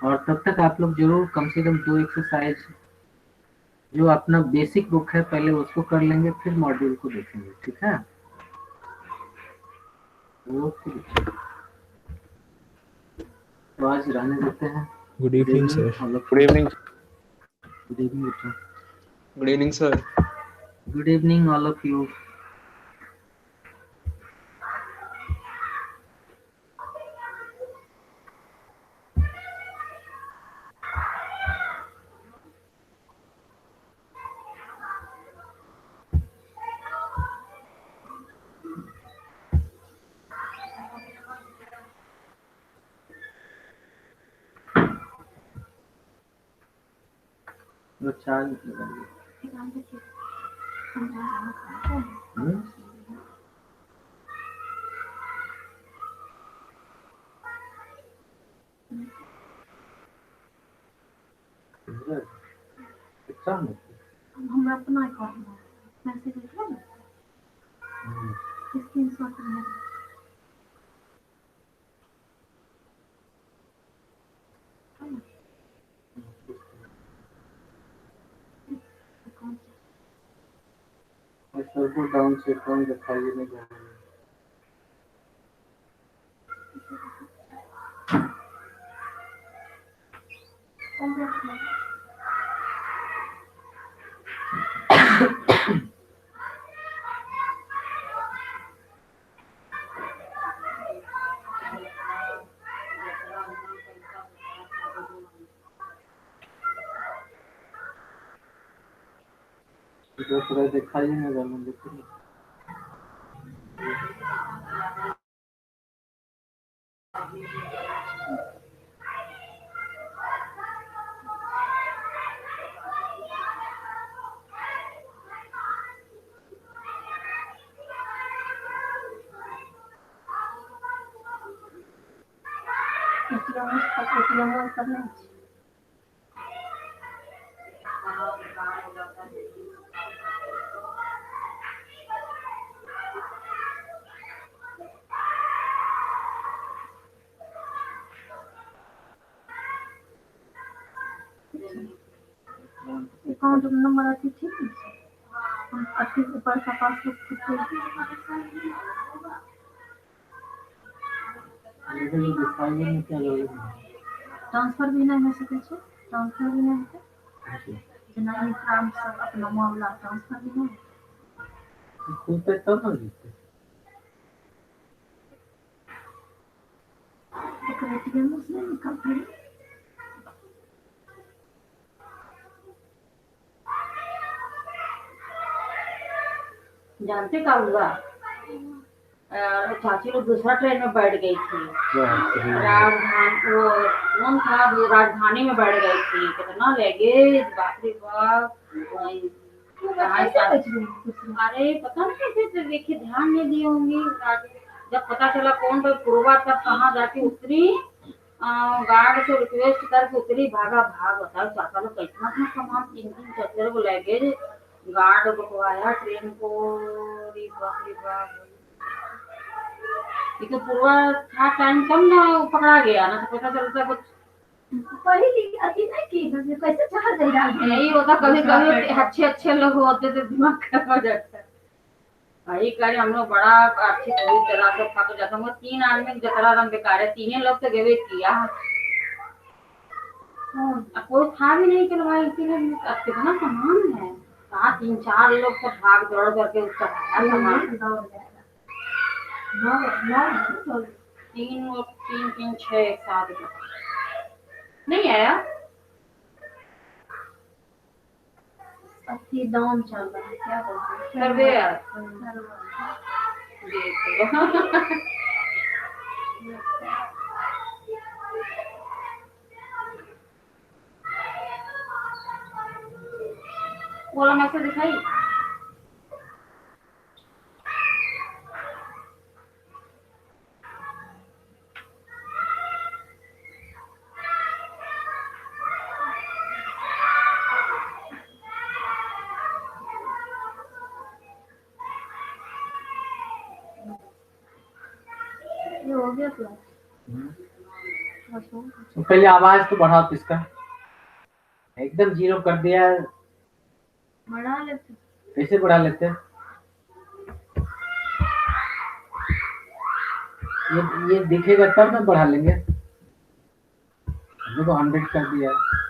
और तब तक आप लोग जरूर कम से कम 2 एक्सरसाइज जो अपना बेसिक बुक है पहले उसको कर लेंगे, फिर मॉड्यूल को देखेंगे, ठीक है? ओके, तो आज रहने देते हैं। Good evening sir. Good evening. Good evening बेटा। Good evening sir. Good evening all of you. Charge लगाइए। हमरा अपना अकाउंट में मैसेज देखो ना, स्क्रीनशॉट में सर्वर डाउन से कौन दिखाइए नहीं जा रहा है। थोड़ा दिखाइए ना जाना लेकिन एटीएम करना है। अकाउंट नंबर अथी ठीक है, हम अथी ऊपर का पासबुक दिखाइए ना क्या जरूरी ट्रांसफर भी नहीं हो सके छै, ट्रांसफर भी नहीं होते जेना ई काम सब अपना मामला ट्रांसफर भी नहीं खुलते तब ना जीते। एक एटीएम से निकाल जानते का हुआ, चाची लोग दूसरा ट्रेन में बैठ गई थी। राजधानी वो कौन था, राजधानी में बैठ गई थी। कितना लगेज, बाप रे बाप। अरे पता नहीं कैसे देखिए, ध्यान नहीं दिए होंगी। जब पता चला कौन तो पूर्वा, तब कहाँ जाके उतरी, गार्ड से रिक्वेस्ट करके उतरी, भागा भाग। बताओ चाचा लोग कितना था सामान, 3-3 वो लगेज गार्ड रुकवाया ट्रेन को। रे बाप रे बाप, लेकिन पूर्वा था टाइम कम ना, पकड़ा गया ना तो पता चलता कुछ पहली अथी नहीं की कैसे चढ़ जाएगा। नहीं होता। कभी कभी अच्छे अच्छे लोग होते तो दिमाग खराब हो जाता है। वही कार्य हम लोग बड़ा अच्छी पूरी तरह से थक जाता हूँ। 3 आदमी जतरा रंग बेकार है, 3 लोग तो गए किया। कोई था भी नहीं कि भाई कितना सामान है, कहाँ 3-4 लोग तो भाग दौड़ करके उसका सामान। 3-3-6 एक साथ नहीं आया। अथी दाम चल रहा है, क्या बोलते हैं सर्वे यार, बोला मैसेज दिखाई। देख लो बस हो। तो पहले आवाज तो बढ़ाओ किसका, एकदम जीरो कर दिया है, बढ़ा लेते कैसे बढ़ा लेते हैं? ये दिखेगा तब ना बढ़ा लेंगे, हमने तो 100 कर दिया है।